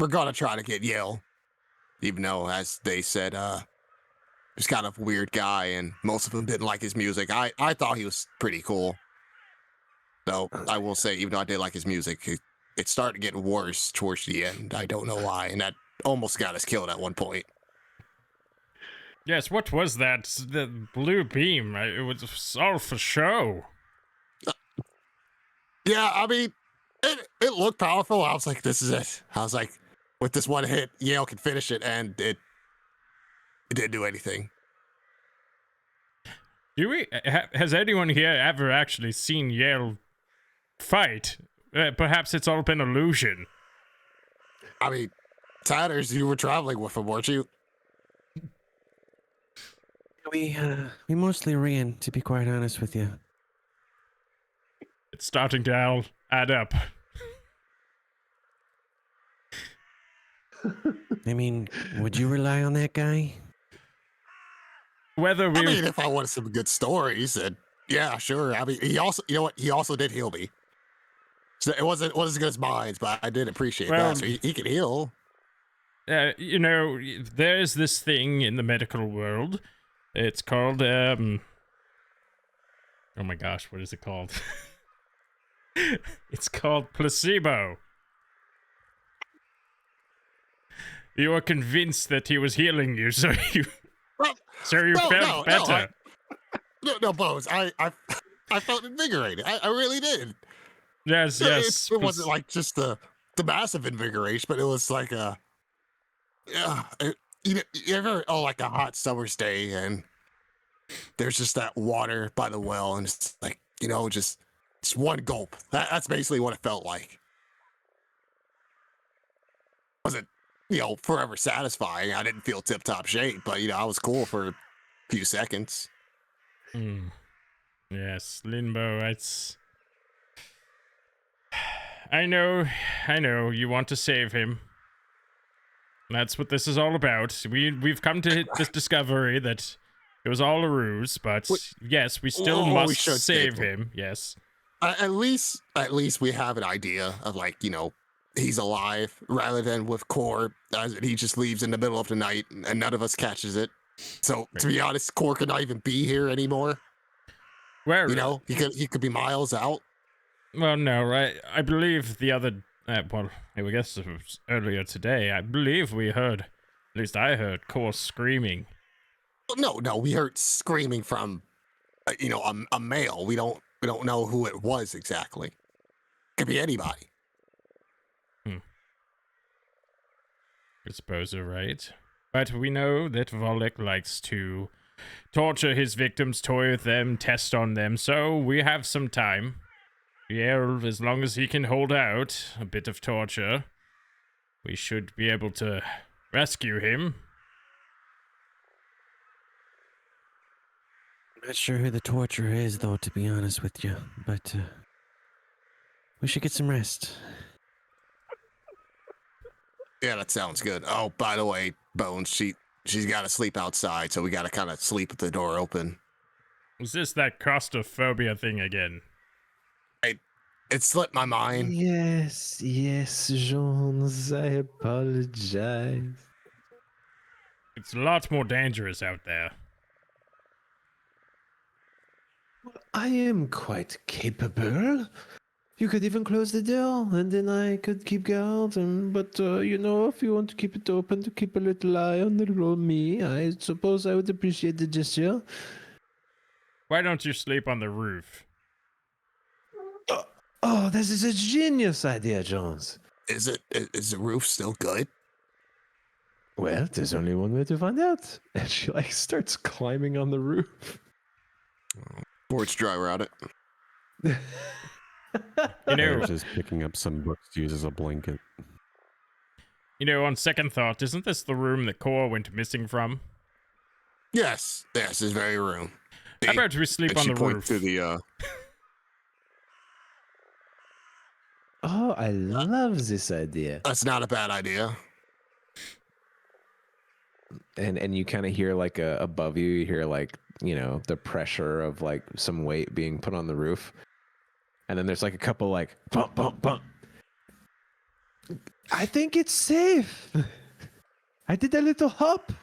gonna try to get Yale, even though, as they said, he's kind of a weird guy, and most of them didn't like his music. I thought he was pretty cool. So I will say, even though I did like his music, it started getting worse towards the end. I don't know why, and that almost got us killed at one point. Yes, what was that? The blue beam, right? It was all for show. Yeah, I mean, it looked powerful. I was like, this is it. I was like, with this one hit, Yale can finish it, and it didn't do anything. Do we? Has anyone here ever actually seen Yale fight? Perhaps it's all been illusion. I mean, Tatters, you were traveling with him, weren't you? We mostly ran, to be quite honest with you. It's starting to all add up. I mean, would you rely on that guy? Whether we, I mean, if I wanted some good stories, then yeah, sure. I mean, he also, you know what? He also did heal me. So it wasn't as good as mine, but I did appreciate that. So he can heal. you know, there's this thing in the medical world. It's called oh my gosh, what is it called? It's called placebo. You were convinced that he was healing you, so you felt better. No, Bones. I felt invigorated. I really did. Yes. It wasn't like just the massive invigoration, but it was like you ever like a hot summer's day and there's just that water by the well and it's like, just one gulp. That's basically what it felt like. Wasn't forever satisfying. I didn't feel tip top shape, but I was cool for a few seconds. Yes, Limbo, it's... I know, you want to save him. That's what this is all about. We've come to this discovery that it was all a ruse, but yes, we still must save him. Yes. At least we have an idea of he's alive, rather than with Core, he just leaves in the middle of the night and none of us catches it. So to be honest, Core could not even be here anymore. Where he could be miles out. Well, no, right? I believe the other. I guess it was earlier today. I believe we heard, at least I heard, Core screaming. No, we heard screaming from, a male. We don't know who it was exactly. Could be anybody. I suppose you're right. But we know that Volek likes to torture his victims, toy with them, test on them, so we have some time. Yeah, as long as he can hold out a bit of torture, we should be able to rescue him. I'm not sure who the torturer is, though, to be honest with you, but we should get some rest. Yeah, that sounds good. Oh, by the way, Bones, she's got to sleep outside, so we got to kind of sleep with the door open. Was this that claustrophobia thing again? It slipped my mind. Yes, Jones, I apologize. It's a lot more dangerous out there. I am quite capable. You could even close the door, and then I could keep guard. But if you want to keep it open, to keep a little eye on little me, I suppose I would appreciate the gesture. Why don't you sleep on the roof? Oh, this is a genius idea, Jones. Is the roof still good? Well, there's only one way to find out. And she starts climbing on the roof. Boards dry rot it. Just picking up some books to use as a blanket. On second thought, isn't this the room that Kool went missing from? Yes, this very room. How about we sleep on the roof? To the Oh, I love this idea. That's not a bad idea. And you kind of hear above you hear the pressure of some weight being put on the roof. And then there's a couple bump, bump, bump. I think it's safe. I did a little hop.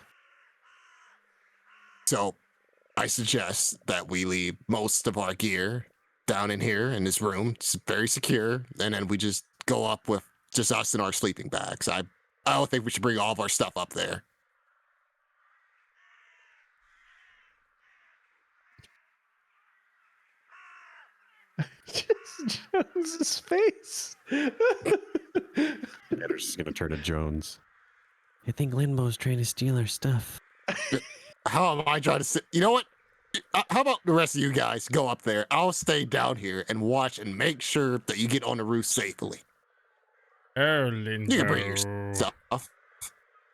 So I suggest that we leave most of our gear down in here in this room. It's very secure. And then we just go up with just us in our sleeping bags. I don't think we should bring all of our stuff up there. Just Jones's face. Tatter's just gonna turn to Jones. I think Limbo's trying to steal our stuff. How am I trying to sit? You know what? How about the rest of you guys go up there? I'll stay down here and watch and make sure that you get on the roof safely. Oh, You can bring your Limbo. stuff.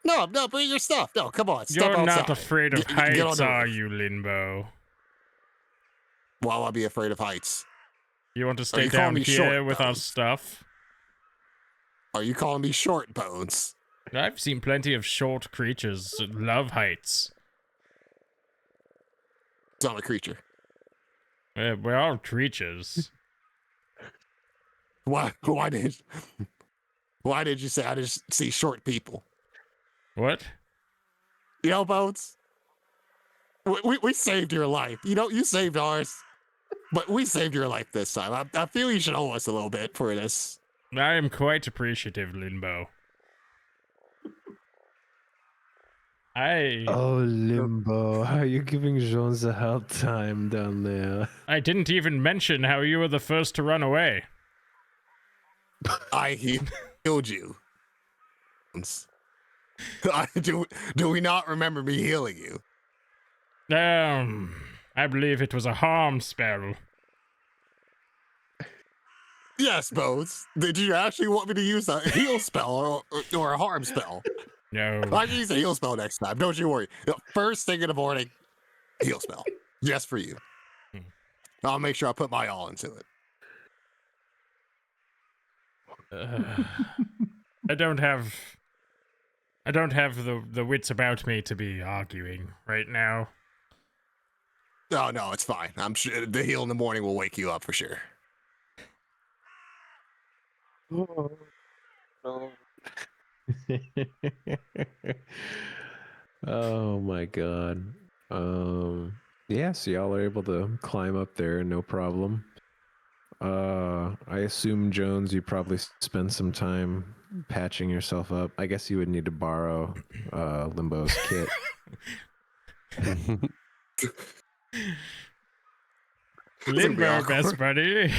No, bring your stuff. No, come on. Step You're not outside. afraid of Get on heights, the are roof. you, Limbo? Why will I be afraid of heights? You want to stay you calling down me here short, with our Bones? stuff? Are you calling me short, Bones? I've seen plenty of short creatures that love heights. It's not a creature. We're all creatures. Why did you say I just see short people? What? You know, Bones? We saved your life. You know, you saved ours. But we saved your life this time. I feel you should owe us a little bit for this. I am quite appreciative, Limbo. Oh, Limbo, how are you giving Jones a hard time down there? I didn't even mention how you were the first to run away. I healed you. Do we not remember me healing you? I believe it was a harm spell. Yes, Bones. Did you actually want me to use a heal spell or a harm spell? No. I can use a heal spell next time. Don't you worry. The first thing in the morning, heal spell. Just for you. I'll make sure I put my all into it. I don't have the wits about me to be arguing right now. Oh, no, it's fine. I'm sure the heal in the morning will wake you up for sure. Oh, no. Oh my god. Yeah, so y'all are able to climb up there, no problem. I assume, Jones, you probably spend some time patching yourself up. I guess you would need to borrow Limbo's kit. Limbo, best buddy.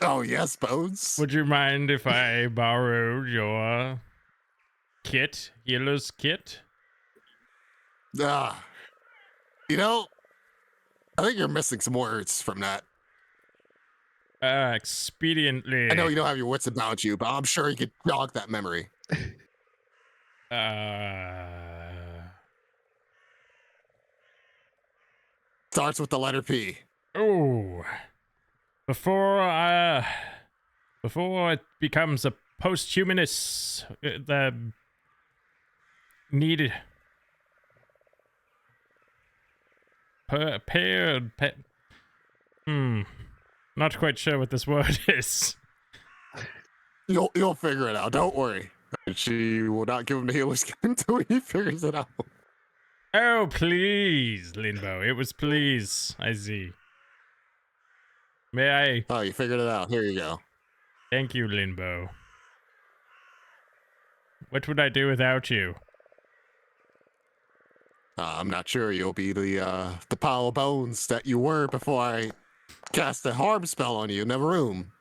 Oh, yes, Bones. Would you mind if I borrowed your kit, Yellow's kit? You know, I think you're missing some words from that. Expediently. I know you don't have your wits about you, but I'm sure you could jog that memory. Starts with the letter P. Oh. Before it becomes a posthumanist, the needed not quite sure what this word is. You'll figure it out. Don't worry. She will not give him the healer's kit until he figures it out. Oh, please, Limbo. It was please. I see. May I? Oh, you figured it out. Here you go. Thank you, Limbo. What would I do without you? I'm not sure. You'll be the pile of bones that you were before I cast a harm spell on you in the room.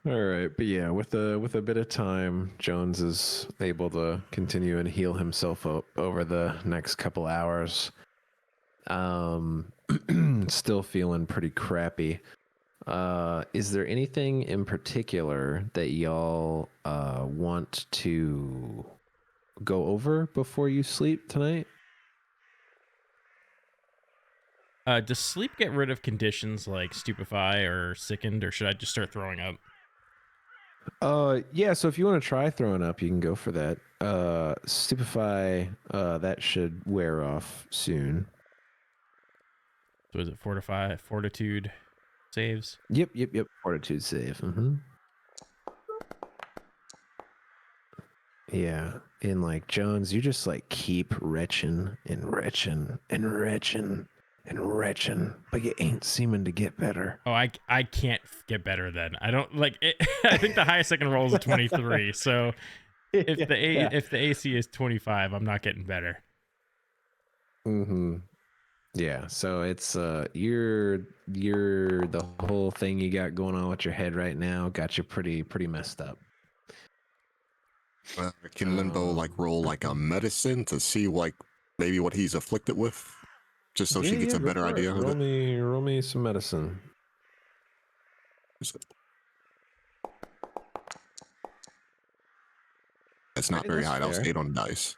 All right, but yeah, with a bit of time, Jones is able to continue and heal himself up over the next couple hours. Still feeling pretty crappy. Is there anything in particular that y'all want to go over before you sleep tonight? Does sleep get rid of conditions like stupefy or sickened, or should I just start throwing up? Yeah, so if you want to try throwing up, you can go for that. Stupefy, that should wear off soon. So is it fortitude saves? Yep. Fortitude save. Mm-hmm. Yeah, and like Jones, you just like keep retching and retching and retching and retching, but you ain't seeming to get better. Oh, I can't get better then. I don't like it. I think the highest I can roll is a 23. So if the AC is 25, I'm not getting better. Mm-hmm. Yeah, so it's you're the whole thing you got going on with your head right now got you pretty messed up. Can Limbo like roll like a medicine to see like maybe what he's afflicted with, just so she gets a go better for it. idea of it? Roll me some medicine. It's not very That's high. That was fair. 8 on the dice.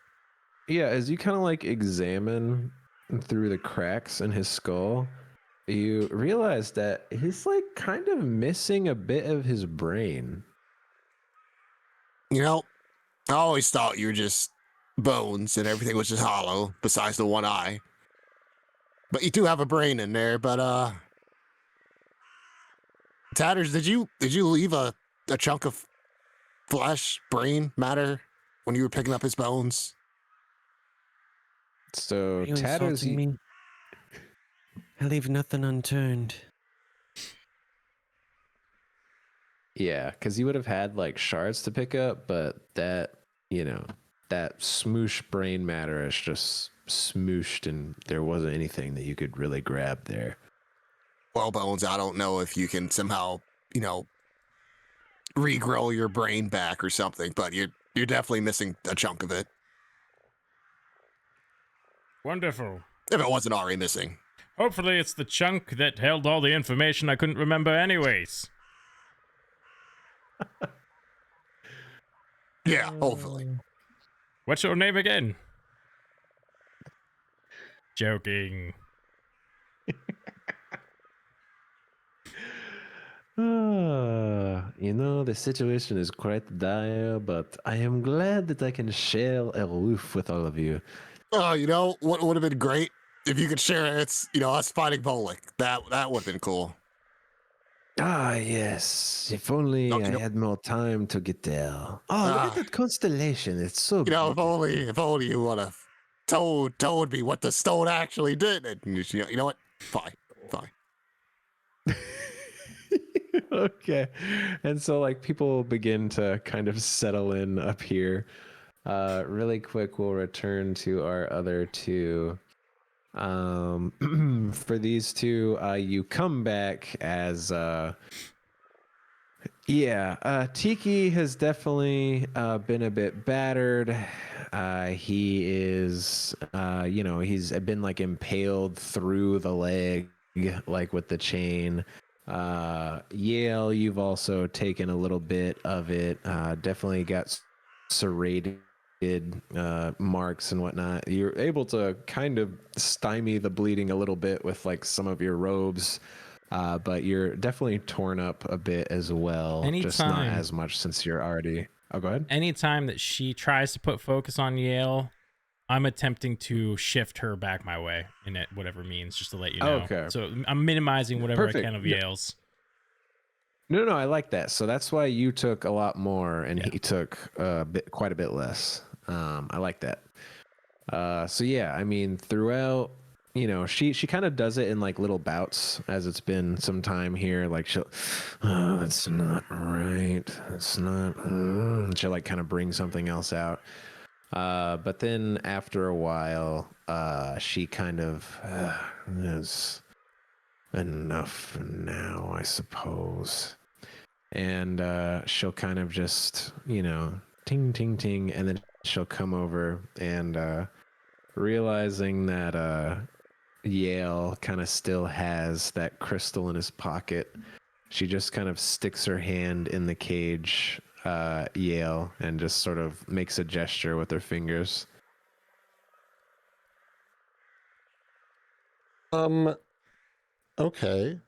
Yeah, as you kind of like examine through the cracks in his skull, you realize that he's like kind of missing a bit of his brain. You know, I always thought you were just bones and everything was just hollow, besides the one eye. But you do have a brain in there. But Tatters, did you leave a chunk of flesh, brain, matter when you were picking up his bones? So Are you Tatters, insulting me? I leave nothing unturned. yeah, because you would have had like shards to pick up, but that that smoosh brain matter is just smooshed, and there wasn't anything that you could really grab there. Well, Bones, I don't know if you can somehow, regrow your brain back or something, but you're definitely missing a chunk of it. Wonderful. If it wasn't already missing. Hopefully it's the chunk that held all the information I couldn't remember anyways. Yeah, hopefully. What's your name again? Joking. The situation is quite dire, but I am glad that I can share a roof with all of you. Oh, what would have been great if you could share it's, us fighting Volek. That would have been cool. Ah, yes. If only I had more time to get there. Oh, look at that constellation. It's so beautiful. if only you would have told me what the stone actually did. And you know what? Fine. Okay. And so like people begin to kind of settle in up here. Really quick, we'll return to our other two. For these two, you come back as Tiki has definitely been a bit battered. He is he's been like impaled through the leg, like with the chain. Yale, you've also taken a little bit of it. Definitely got serrated marks and whatnot. You're able to kind of stymie the bleeding a little bit with like some of your robes, but you're definitely torn up a bit as well. Just not as much since you're already. Oh, go ahead. Anytime that she tries to put focus on Yale, I'm attempting to shift her back my way in it, whatever means, just to let you know. Okay. So I'm minimizing whatever Perfect. I can of Yale's. No, I like that. So that's why you took a lot more and he took quite a bit less. I like that. So yeah, I mean, throughout, she kind of does it in like little bouts as it's been some time here. Like that's not right. That's not. She'll like kind of bring something else out. But then after a while, she kind of is enough for now, I suppose. And she'll kind of just, ting, ting, ting, and then she'll come over and realizing that Yale kind of still has that crystal in his pocket, she just kind of sticks her hand in the cage, Yale, and just sort of makes a gesture with her fingers. Okay.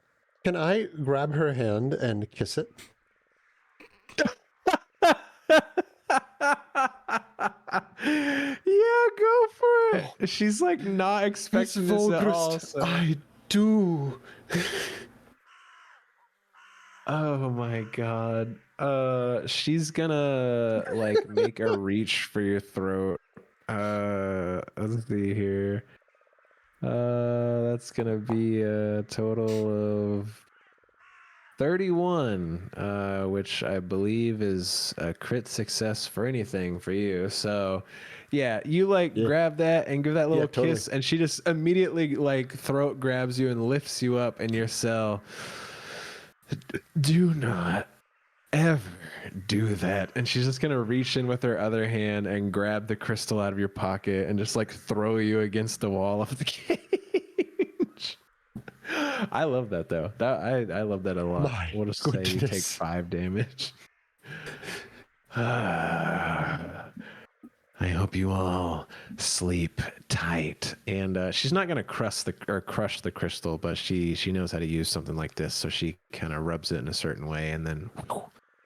Can I grab her hand and kiss it? Yeah, go for it. She's like not expecting this at all. So. I do. Oh my god. She's gonna like make a reach for your throat. Let's see here. That's gonna be a total of 31, which I believe is a crit success for anything for you. So, yeah, you grab that and give that little totally. kiss, and she just immediately throat grabs you and lifts you up in your cell. Do not ever do that. And she's just gonna reach in with her other hand and grab the crystal out of your pocket and just throw you against the wall of the cage. I love that though. I love that a lot. My We'll just say you take goodness. 5 damage. I hope you all sleep tight. And she's not gonna crush the crystal, but she knows how to use something like this, so she kind of rubs it in a certain way, and then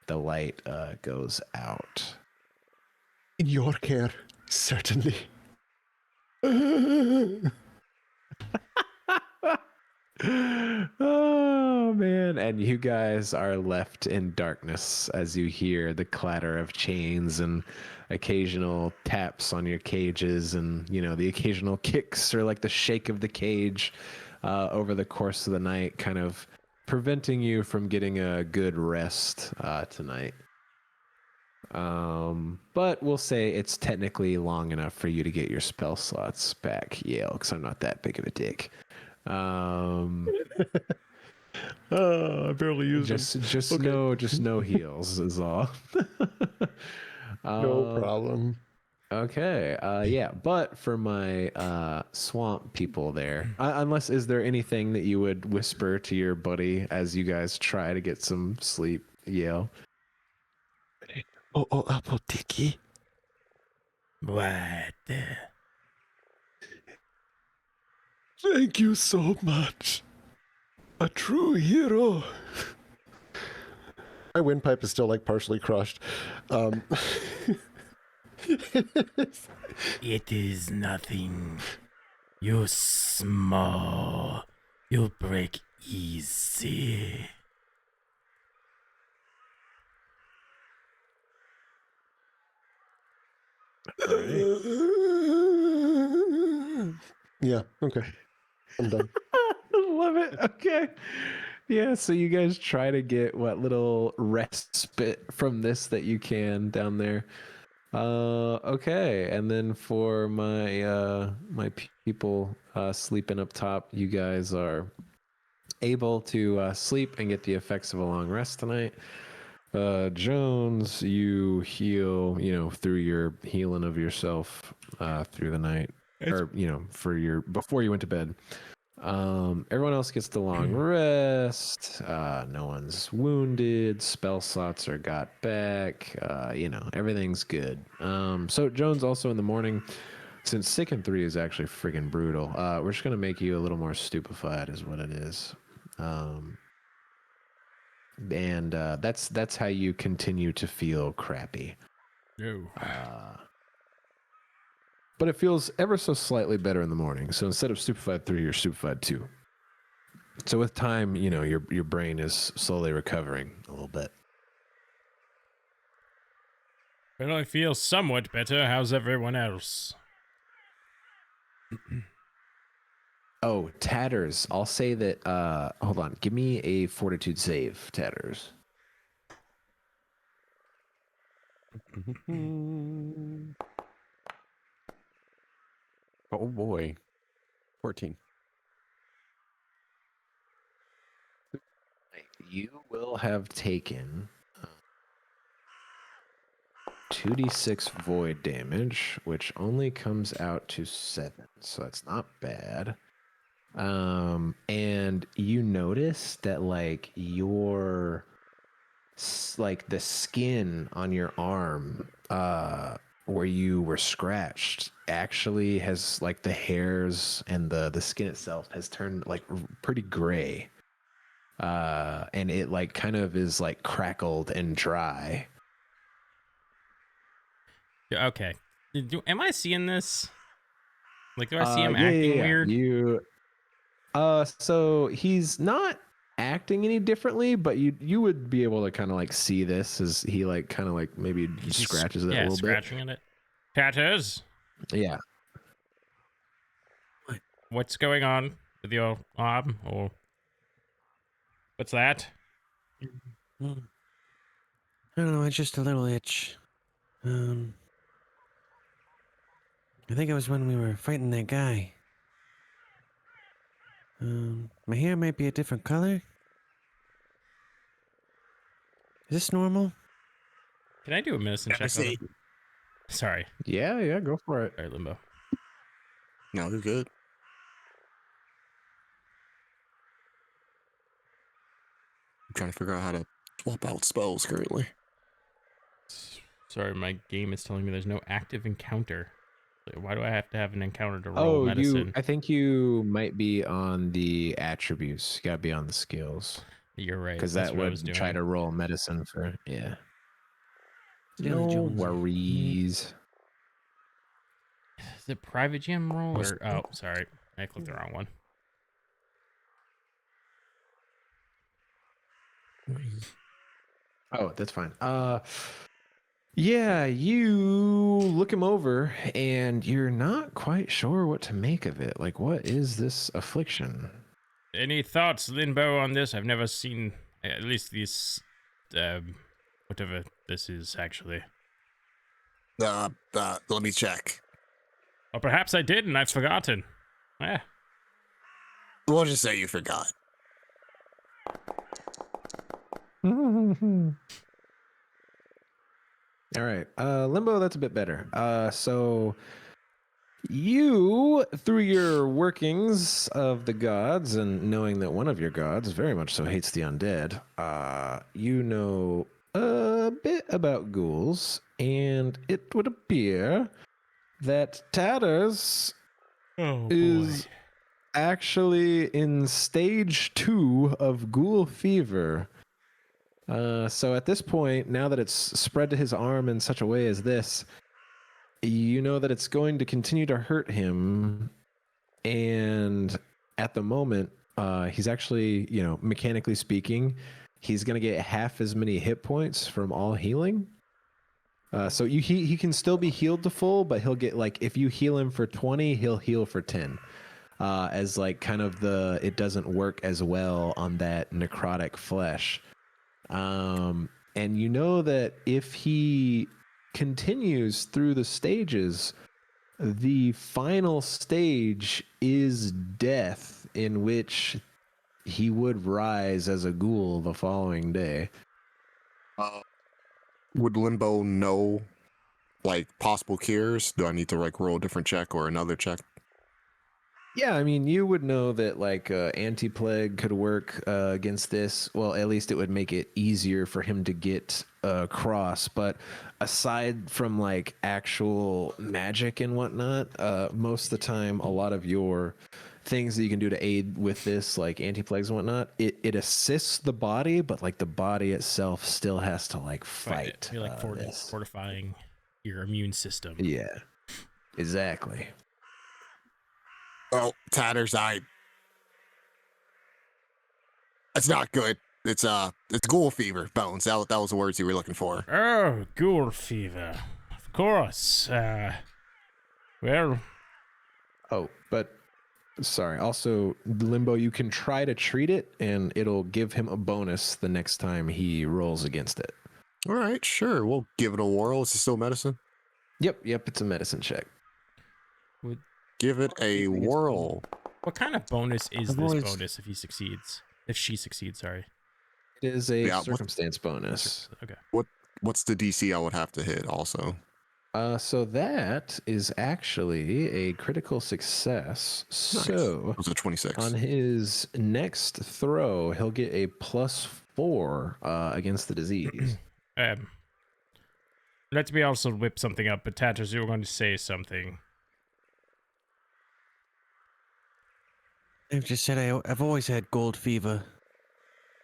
the light goes out. In your care, certainly. Oh man, and you guys are left in darkness as you hear the clatter of chains and occasional taps on your cages, and the occasional kicks or the shake of the cage over the course of the night, kind of preventing you from getting a good rest tonight. But we'll say it's technically long enough for you to get your spell slots back, Yale, because I'm not that big of a dick. I barely use just no heals is all. No problem. Okay. Yeah, but for my swamp people there, is there anything that you would whisper to your buddy as you guys try to get some sleep, Yale? Oh, apoteki. What? Thank you so much. A true hero. My windpipe is still partially crushed. It is nothing. You're small. You'll break easy. Yeah, okay. I'm done. Love it. Okay. Yeah, so you guys try to get what little respite from this that you can down there. Okay, and then for my my people sleeping up top, you guys are able to sleep and get the effects of a long rest tonight. Jones, you heal, through your healing of yourself through the night, or before you went to bed. Everyone else gets the long rest. No one's wounded. Spell slots are got back. Everything's good. So Jones also in the morning, since sick in 3 is actually friggin' brutal. We're just gonna make you a little more stupefied, is what it is. And that's how you continue to feel crappy. No. But it feels ever so slightly better in the morning. So instead of stupefied 3, you're stupefied 2. So with time, your brain is slowly recovering a little bit. Well, I feel somewhat better. How's everyone else? Oh, Tatters. I'll say that, hold on. Give me a fortitude save, Tatters. Oh boy. 14. You will have taken 2d6 void damage, which only comes out to 7, so that's not bad. And you notice that your the skin on your arm where you were scratched actually has the hairs and the skin itself has turned pretty gray. And it kind of is crackled and dry. Okay. Am I seeing this? Do I see him acting weird? So he's not acting any differently, but you would be able to kind of see this as he maybe scratches it a little scratching at it. Tatters? Yeah. What's going on with your arm? Or what's that? I don't know, it's just a little itch. I think it was when we were fighting that guy. My hair might be a different color. Is this normal? Can I do a medicine check on him? Sorry. Yeah, go for it. Sorry, Limbo. No, you're good. I'm trying to figure out how to swap out spells currently. Sorry, my game is telling me there's no active encounter. Why do I have to have an encounter to roll medicine? I think you might be on the attributes. You gotta be on the skills. You're right. Because that's that what I would was doing. try to roll medicine for, yeah. Silly No Jonesy. worries. Is it private GM roll or... Oh, sorry. I clicked the wrong one. Oh, that's fine. Yeah, you look him over and you're not quite sure what to make of it. Like, what is this affliction? Any thoughts, Limbo, on this? I've never seen at least these, whatever this is actually. Let me check. Or perhaps I did and I've forgotten. Yeah. We'll just say you forgot. All right. Limbo, that's a bit better. So you, through your workings of the gods and knowing that one of your gods very much so hates the undead, you know a bit about ghouls, and it would appear that Tatters is actually in stage 2 of ghoul fever. So at this point, now that it's spread to his arm in such a way as this, you know that it's going to continue to hurt him. And at the moment, he's actually, mechanically speaking, he's going to get half as many hit points from all healing. So he can still be healed to full, but he'll get, like, if you heal him for 20, he'll heal for 10. As like kind of it doesn't work as well on that necrotic flesh. And you know that if he continues through the stages, the final stage is death, in which he would rise as a ghoul the following day. Would Limbo know, like, possible cures? Do I need to, like, roll a different check or another check? Yeah, I mean, you would know that, like, anti-plague could work against this. Well, at least it would make it easier for him to get across. But aside from, like, actual magic and whatnot, most of the time, a lot of your things that you can do to aid with this, like anti-plagues and whatnot, it assists the body, but, like, the body itself still has to, like, fight. You're like fortifying your immune system. Yeah, exactly. Oh, Tatters, it's not good. It's ghoul fever, Bones. That was the words you were looking for. Oh, ghoul fever. Of course. Well. Oh, but sorry. Also, Limbo, you can try to treat it, and it'll give him a bonus the next time he rolls against it. All right, sure. We'll give it a whirl. Is it still medicine? Yep. It's a medicine check. Give it a whirl. What kind of bonus is this bonus if he succeeds? If she succeeds, sorry. It is a circumstance bonus. Okay. What's the DC I would have to hit also? So that is actually a critical success. Nice. So It was a 26. on his next throw, he'll get a +4 against the disease. Let me also whip something up, but Tatters, you were going to say something. I've just said I've always had gold fever.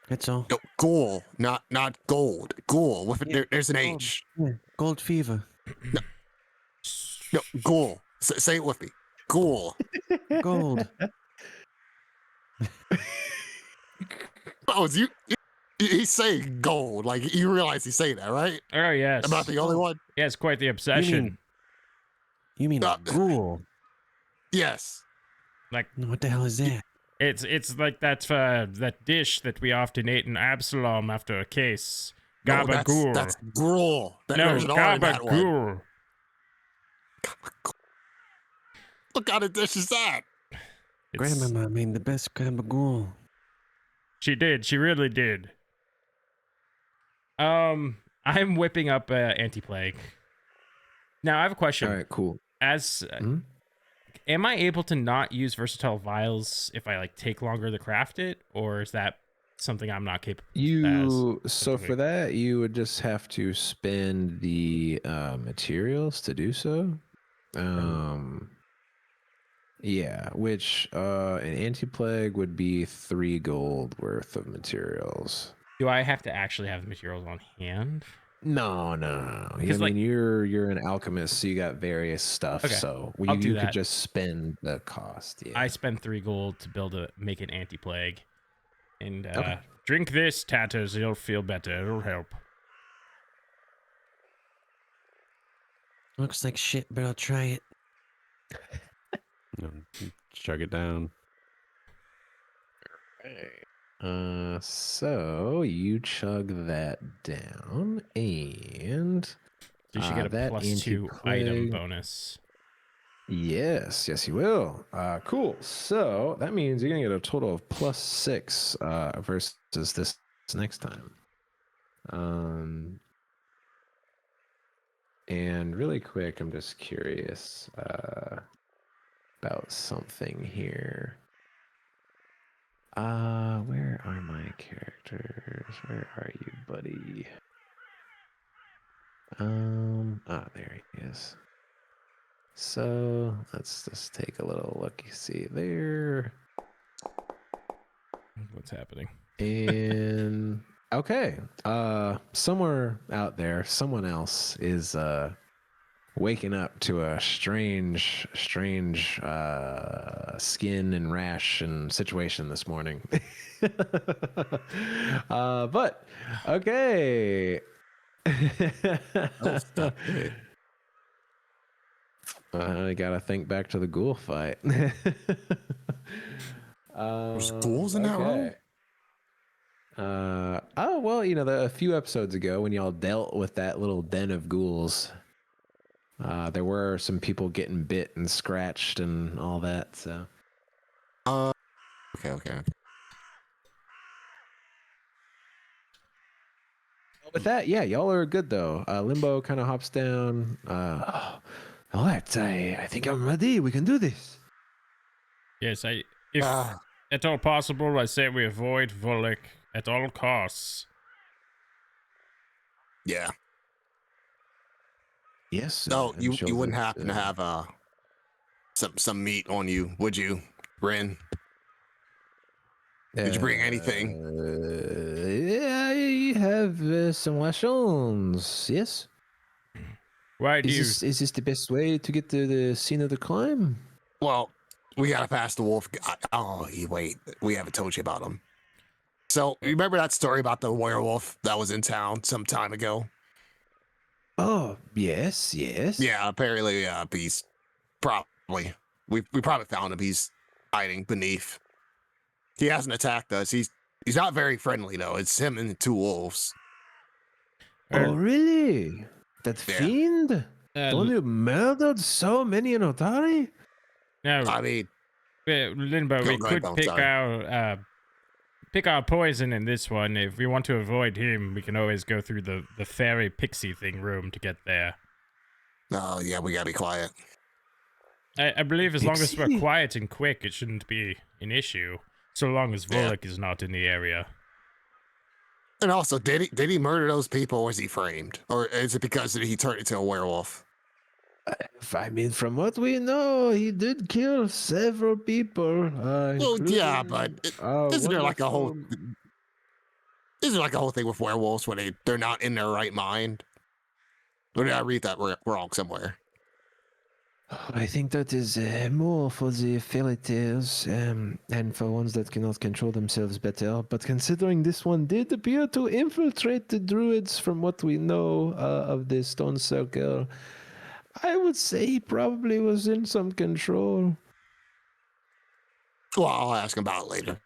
That's all. No, ghoul, not gold. Ghoul. There's an H. Yeah, gold fever. No, ghoul. Say it with me. Ghoul. Gold. Oh, he's saying gold. Like, you realize he's saying that, right? Oh, yes. I'm not the only one. Yeah, it's quite the obsession. You mean a ghoul? Yes. Like, What the hell is that? It's like that dish that we often ate in Absalom after a case. No, Gabagool. that's gruel. No, There's an R in that one. gabagool. What kind of dish is that? Grandmama made the best gabagool. She did. She really did. I'm whipping up anti-plague. Now I have a question. All right, cool. Am I able to not use versatile vials if I like take longer to craft it, or is that something I'm not capable? So for that, you would just have to spend the materials to do so. Yeah, which an anti-plague would be 3 gold worth of materials. Do I have to actually have the materials on hand? No. I mean, you're an alchemist, so you got various stuff. Okay, So I'll do you that. could just spend the cost. Yeah. I spend 3 gold to make an anti-plague, and Okay. drink this, Tatters. You'll feel better. It'll help. Looks like shit, but I'll try it. No, chug it down. So you chug that down, and You should get a that +2 item anti-plague- bonus. Yes, you will. Cool. So that means you're gonna get a total of +6 versus this next time. And really quick, I'm just curious about something here. Where are my characters? Where are you, buddy? There he is. So let's just take a little looky see there. What's happening? And okay, somewhere out there, someone else is waking up to a strange skin and rash and situation this morning. But okay. I gotta think back to the ghoul fight. There's ghouls in that room? Oh well, a few episodes ago when y'all dealt with that little den of ghouls, there were some people getting bit and scratched and all that. So. Okay. With that, yeah, y'all are good though. Limbo kind of hops down. All right, I think I'm ready. We can do this. Yes, if at all possible, I say we avoid Volek at all costs. Yeah. Yes. No, I'm you sure wouldn't that, happen to have some meat on you, would you, Rin? Did you bring anything? Yeah, I have some rations. Yes. Why do you? Is this the best way to get to the scene of the crime? Well, we gotta pass the wolf. Oh, wait, we haven't told you about him. So, remember that story about the werewolf that was in town some time ago? Oh, yes. Yeah, apparently, he's probably we probably found him. He's hiding beneath. He hasn't attacked us. He's not very friendly though. It's him and the 2 wolves. Oh, really? That Yeah. fiend? The one who murdered so many in Otari? No, I mean, Limbo, we Go ahead, could Bone, pick our poison in this one. If we want to avoid him, we can always go through the fairy pixie thing room to get there. oh yeah, we gotta be quiet. I believe as long as we're Pixie? quiet and quick, it shouldn't be an issue. So long as Yeah. Volek is not in the area. And also, did he murder those people, or is he framed, or is it because he turned into a werewolf? I mean, from what we know, he did kill several people. Well, yeah, but isn't there like a whole wonderful- isn't there like a whole thing with werewolves where they're not in their right mind? Or did I read that wrong somewhere? I think that is more for the fairy tales and for ones that cannot control themselves better. But considering this one did appear to infiltrate the druids from what we know of the stone circle, I would say he probably was in some control. Well, I'll ask him about it later.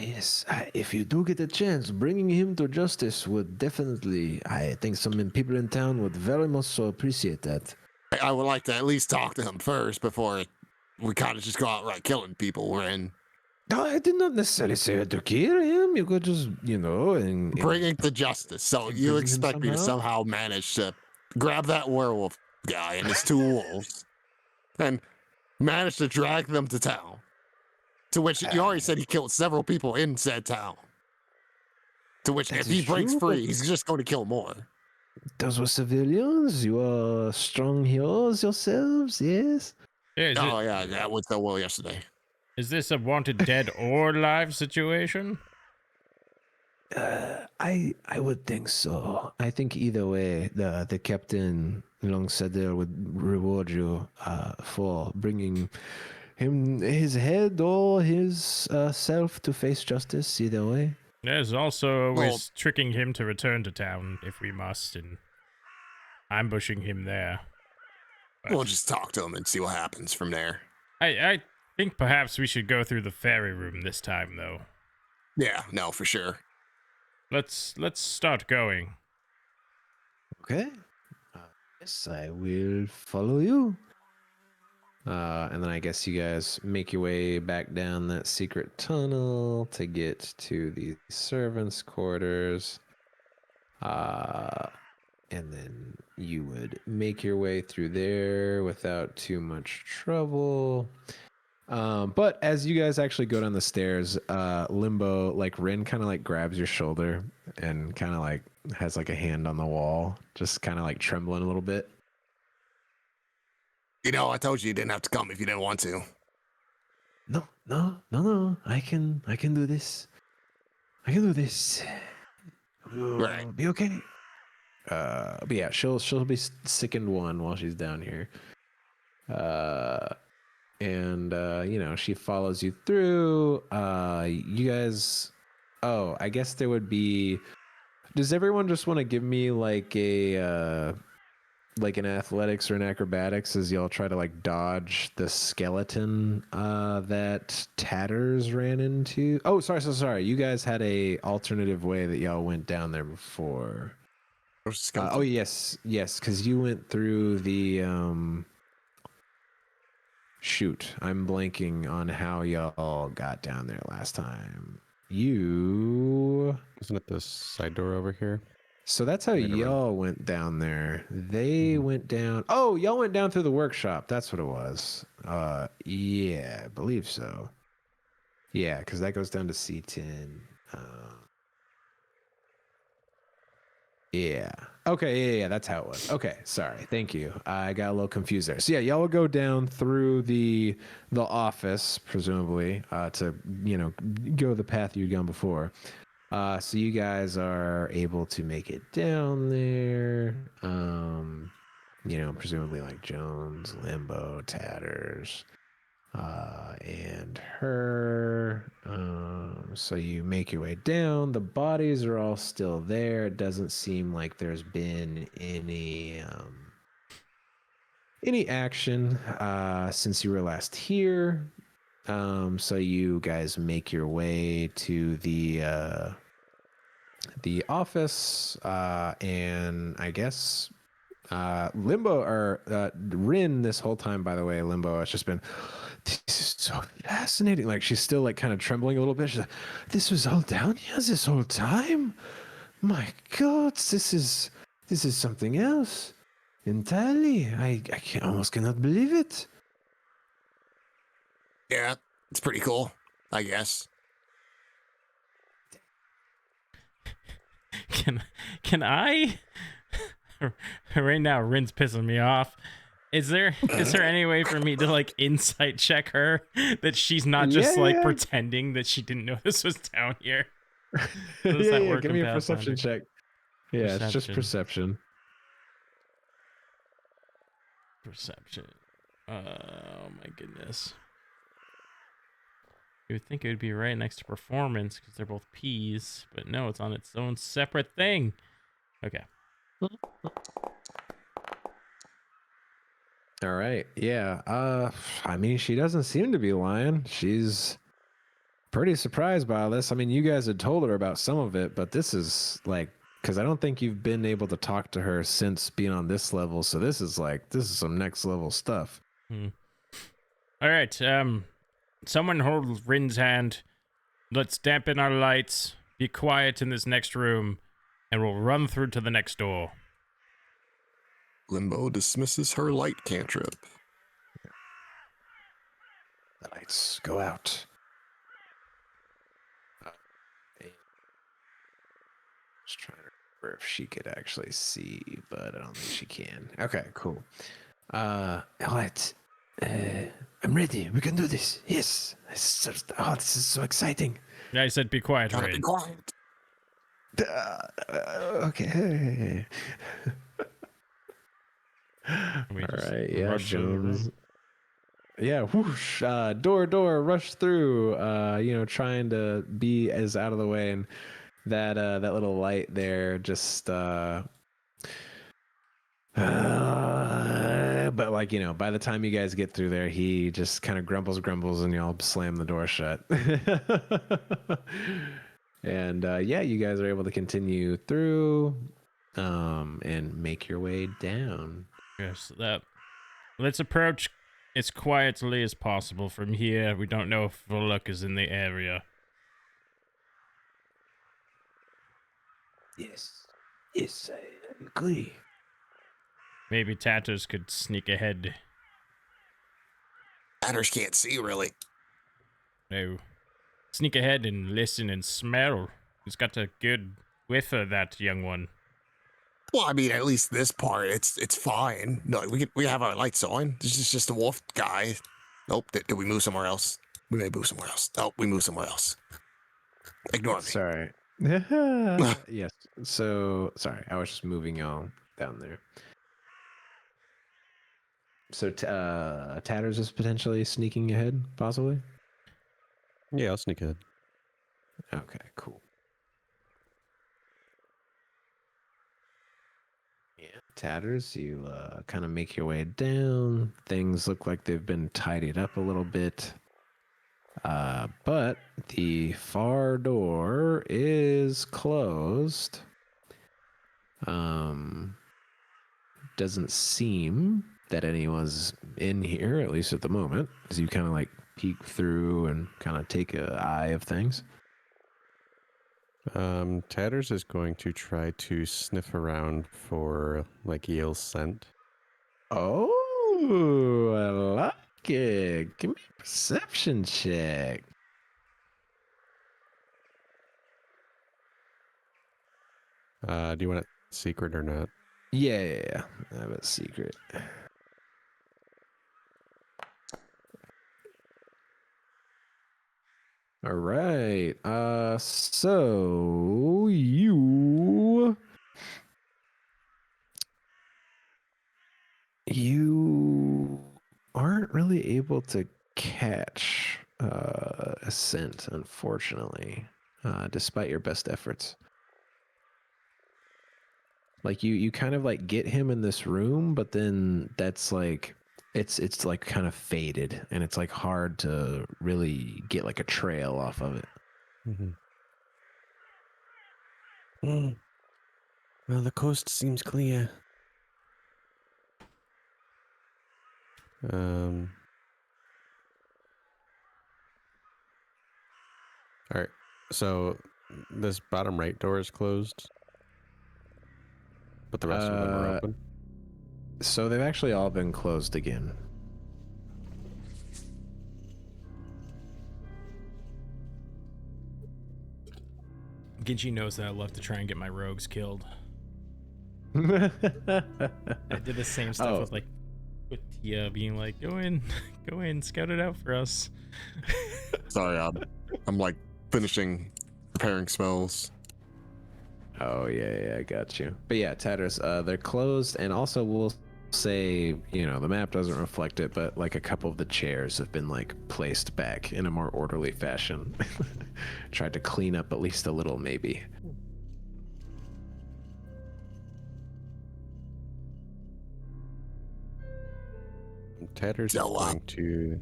Yes. If you do get a chance, bringing him to justice would definitely, I think some people in town would very much so appreciate that. I would like to at least talk to him first before we kind of just go outright killing people. We're in. No, I did not necessarily say to kill him. You could just, and Bringing to justice. So you Imprison him expect me to somehow manage to grab that werewolf guy and his 2 wolves and manage to drag them to town. To which you already said he killed several people in said town. To which if he breaks free, he's just going to kill more. Those were civilians. You are strong heroes yourselves, yes? Yeah, that went so well yesterday. Is this a wanted dead or alive situation? I would think so. I think either way, the captain Longsadel would reward you for bringing his head or his self to face justice. Either way. There's also always tricking him to return to town if we must, and ambushing him there. But We'll just talk to him and see what happens from there. I think perhaps we should go through the ferry room this time, though. Yeah, no, for sure. Let's start going. Okay. Yes, I will follow you. And then I guess you guys make your way back down that secret tunnel to get to the servants' quarters. And then you would make your way through there without too much trouble. But as you guys actually go down the stairs, Limbo, like Rin kind of like grabs your shoulder and kind of like has like a hand on the wall, just kind of like trembling a little bit. I told you didn't have to come if you didn't want to. No. I can do this. I can do this. Right. Be okay. But yeah, she'll be sickened 1 while she's down here. And she follows you through. You guys. Oh, I guess there would be. Does everyone just want to give me like a like an athletics or an acrobatics as y'all try to like dodge the skeleton that Tatters ran into? Oh, sorry. You guys had a alternative way that y'all went down there before. Oh yes, because you went through the shoot. I'm blanking on how y'all got down there last time. Isn't it this side door over here? So that's how y'all went down there. They went down. Oh, y'all went down through the workshop. That's what it was. Yeah, I believe so. Yeah, because that goes down to C10. Yeah. Okay, yeah, that's how it was. Okay, sorry. Thank you. I got a little confused there. So yeah, y'all will go down through the office, presumably, to, go the path you'd gone before. So you guys are able to make it down there. Presumably like Jones, Limbo, Tatters, and her. So you make your way down. The bodies are all still there. It doesn't seem like there's been any action since you were last here. So you guys make your way to the office, and I guess Limbo or Rin this whole time, by the way, Limbo has just been, this is so fascinating. Like she's still like kind of trembling a little bit. She's like, this was all down here this whole time? My God, this is something else entirely. I almost cannot believe it. Yeah, it's pretty cool, I guess. Can I? Right now, Rin's pissing me off. Is there any way for me to like insight check her that she's not just pretending that she didn't know this was down here? Does that work? Give me a perception check. Yeah, it's just perception. Perception. Oh my goodness. You would think it would be right next to performance because they're both P's, but no, it's on its own separate thing. Okay. All right. Yeah. I mean, she doesn't seem to be lying. She's pretty surprised by all this. I mean, you guys had told her about some of it, but this is like, because I don't think you've been able to talk to her since being on this level. So this is some next level stuff. All right. Someone hold Rin's hand. Let's dampen our lights. Be quiet in this next room, and we'll run through to the next door. Limbo dismisses her light cantrip. The lights go out. Just trying to remember if she could actually see, but I don't think she can. Okay, cool. All right. I'm ready. We can do this. Yes. Oh, this is so exciting. Yeah, I said be quiet, Gotta Rin. be quiet. Okay. We All just right. Yeah, rush through the room. Jones. Yeah, whoosh. Door, rush through. Trying to be as out of the way, and that little light there just but by the time you guys get through there, he just kind of grumbles, and y'all slam the door shut. And you guys are able to continue through, and make your way down. Yes, let's approach as quietly as possible from here. We don't know if Volok is in the area. Yes, I agree. Maybe Tatters could sneak ahead. Matters can't see, really. No. Sneak ahead and listen and smell. He's got a good whiff of that young one. Well, I mean, at least this part, it's fine. No, we have our lights on. This is just a wolf guy. Nope. Did we move somewhere else? We may move somewhere else. Oh, we moved somewhere else. Ignore me. Sorry. Yes. So sorry, I was just moving y'all down there. So Tatters is potentially sneaking ahead, possibly. Yeah, I'll sneak ahead. Okay, cool. Yeah, Tatters, you kind of make your way down. Things look like they've been tidied up a little bit. But the far door is closed. Doesn't seem that anyone's in here, at least at the moment, as you kind of peek through and kind of take an eye of things. Tatters is going to try to sniff around for Yale's scent. Oh, I like it. Give me a perception check. Do you want it secret or not? Yeah. I have a secret. All right. So you aren't really able to catch a scent, unfortunately, despite your best efforts. You kind of get him in this room, but then that's it's kind of faded, and it's hard to really get a trail off of it. Well, the coast seems clear. All right. So this bottom right door is closed, but the rest of them are open. So they've actually all been closed again. Ginghi knows that I love to try and get my rogues killed. I did the same stuff with Tia being go in, scout it out for us. Sorry, I'm finishing preparing spells. Oh yeah, I got you. But yeah, Tatters, they're closed, and also we'll say, the map doesn't reflect it, but a couple of the chairs have been placed back in a more orderly fashion. Tried to clean up at least a little, maybe. Tatters is Go up. going to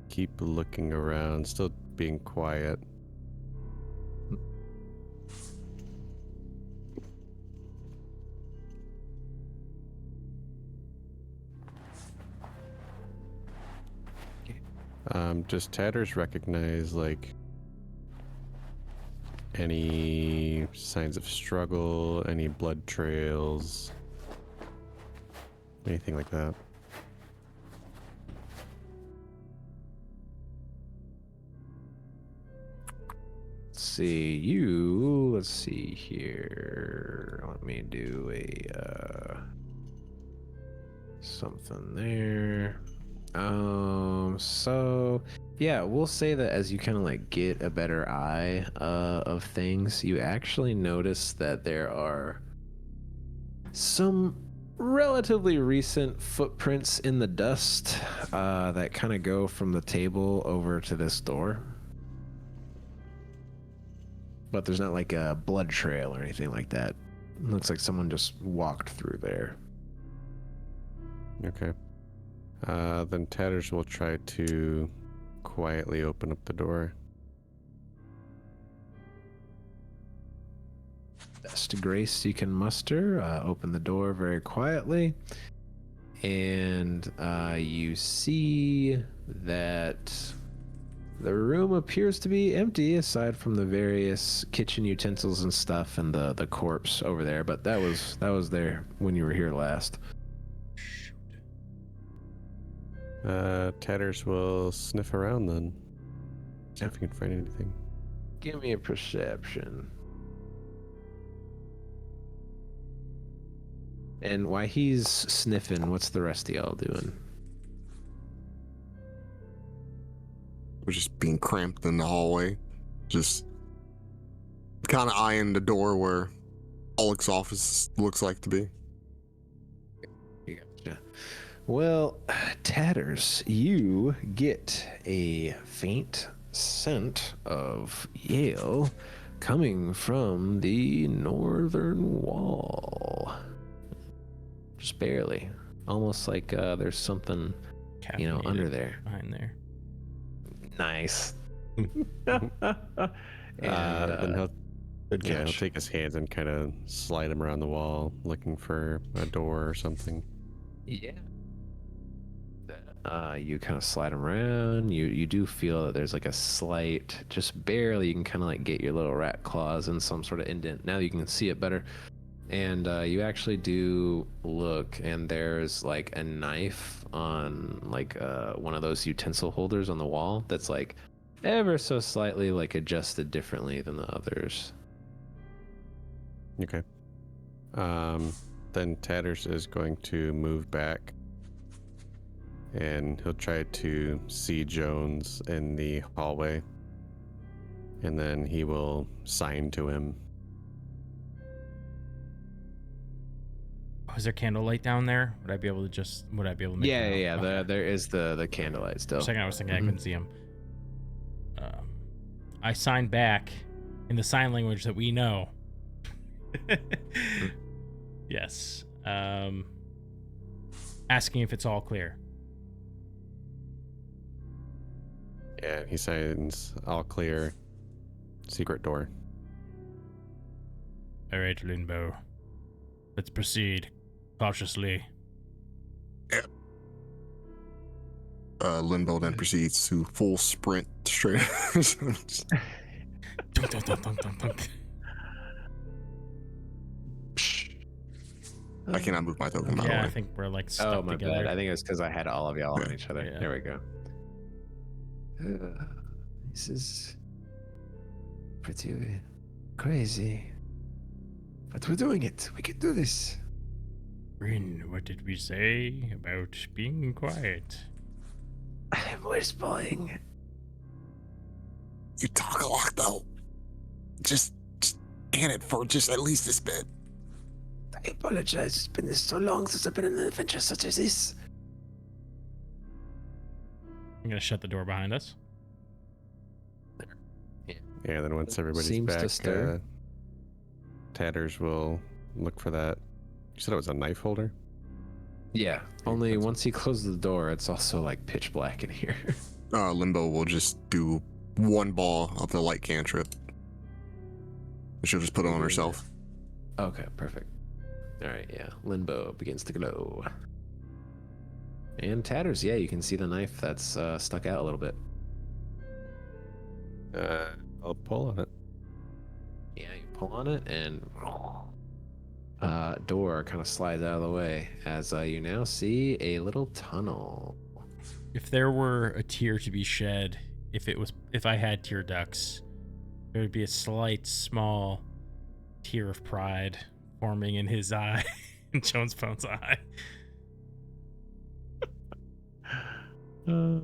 keep looking around, still being quiet. Does Tatters recognize like any signs of struggle, any blood trails, anything like that? Let's see here. Let me do a something there. So yeah, we'll say that as you kind of like get a better eye of things, you actually notice that there are some relatively recent footprints in the dust that kind of go from the table over to this door. But there's not like a blood trail or anything like that. It looks like someone just walked through there. Okay. Then Tatters will try to quietly open up the door. Best grace you can muster. Open the door very quietly. And you see that the room appears to be empty aside from the various kitchen utensils and stuff and the corpse over there, but that was there when you were here last. Tatters will sniff around then. See if you can find anything. Give me a perception. And while he's sniffing, what's the rest of y'all doing? We're just being cramped in the hallway. Just kind of eyeing the door where Oleg's office looks like to be. Gotcha. Well, Tatters, you get a faint scent of Yale coming from the northern wall. Just barely. Almost like there's something, under there. Behind there. Nice. Then he'll Good he'll catch. take his hands and kind of slide them around the wall, looking for a door or something. Yeah. You kind of slide them around. You do feel that there's like a slight, just barely, you can kind of like get your little rat claws in some sort of indent. Now you can see it better. And you actually do look, and there's like a knife on like one of those utensil holders on the wall that's like ever so slightly like adjusted differently than the others. Okay. Then Tatters is going to move back, and he'll try to see Jones in the hallway, and then he will sign to him. Oh, is there candlelight down there? Would I be able to make it out? Okay. There is the candlelight still. For a second I was thinking I couldn't see him. I signed back in the sign language that we know. Yes. Asking if it's all clear. Yeah, he signs all clear. Secret door. All right, Linbo. Let's proceed cautiously. Limbo then proceeds to full sprint straight. Dunk, dunk, dunk, dunk, dunk, dunk. I cannot move my token. by the Yeah, way. I think we're like stuck Oh my together. bad. I think it was because I had all of y'all on Yeah. each other. Yeah. There we go. This is pretty crazy. But we're doing it. We can do this. Rin, what did we say about being quiet? I'm whispering. You talk a lot though. Just can it for just at least this bit. I apologize. It's been so long since I've been in an adventure such as this. I'm gonna shut the door behind us. Yeah, then once everybody's Seems to back, stir. Tatters will look for that. You said it was a knife holder? Yeah, only once he closes the door, it's also like pitch black in here. Limbo will just do one ball of the light cantrip. She'll just put it on herself. Okay, perfect. All right, yeah. Limbo begins to glow. And Tatters, yeah, you can see the knife that's stuck out a little bit. I'll pull on it. Yeah, you pull on it, and door kind of slides out of the way as you now see a little tunnel. If there were a tear to be shed, if I had tear ducts, there would be a slight, small tear of pride forming in his eye, in Jones Bones' eye. You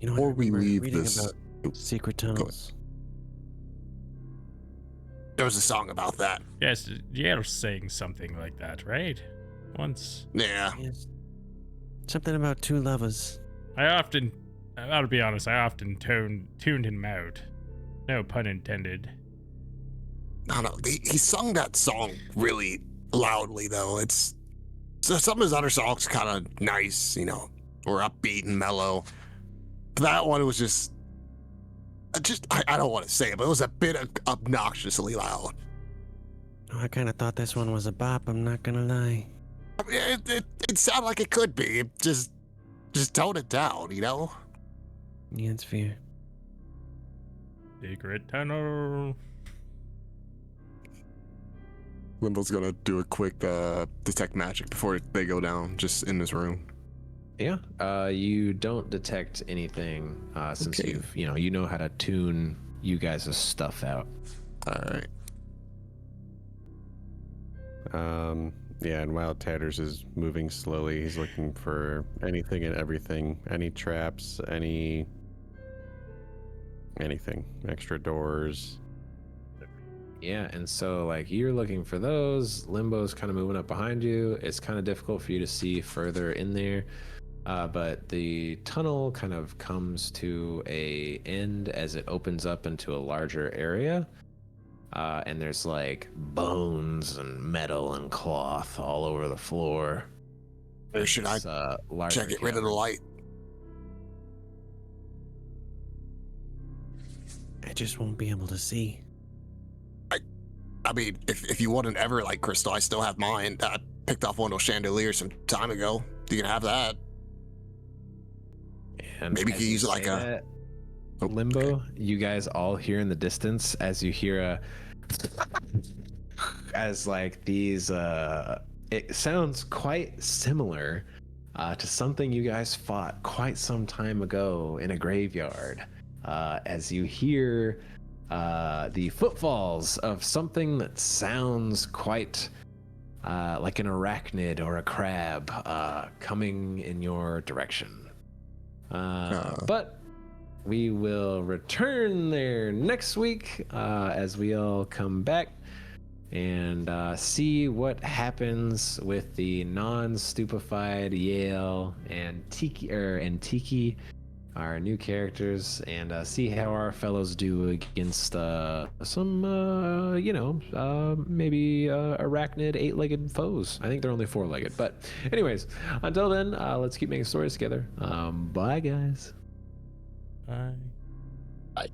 know, Before we leave reading this, about secret tunnels. there was a song about that. Yes, you're saying something like that, right? Once. Yeah. Yes. Something about two lovers. I'll be honest, I often tuned him out. No pun intended. I don't know. He sung that song really loudly, though. So some of his other songs kind of nice, you know, or upbeat and mellow. That one was just I don't want to say it, but it was a bit obnoxiously loud. Oh, I kind of thought this one was a bop, I'm not gonna lie. I mean, it sounded like it could be. It just tone it down, you know? Yeah, it's fair. Secret tunnel. Limbo's gonna do a quick detect magic before they go down, just in this room. Yeah, you don't detect anything since Okay. you know how to tune you guys' stuff out. All right. Yeah, and while Tatters is moving slowly, he's looking for anything and everything, any traps, anything, extra doors. Yeah, and so like you're looking for those. Limbo's kind of moving up behind you. It's kind of difficult for you to see further in there, but the tunnel kind of comes to a end as it opens up into a larger area. And there's like bones and metal and cloth all over the floor. Or should I larger get rid of the light? I just won't be able to see. I mean, if you want an Everlight crystal, I still have mine. I picked off one of those chandeliers some time ago. You can have that. And Maybe you as can use it say like that, Oh, Limbo, okay. you guys all hear in the distance as you hear as like these it sounds quite similar to something you guys fought quite some time ago in a graveyard, as you hear the footfalls of something that sounds quite like an arachnid or a crab coming in your direction. But we will return there next week as we all come back and see what happens with the non-stupefied Yale and Tiki, our new characters, and see how our fellows do against some, maybe arachnid 8-legged foes. I think they're only 4-legged. But anyways, until then, let's keep making stories together. Bye, guys. Bye. Bye.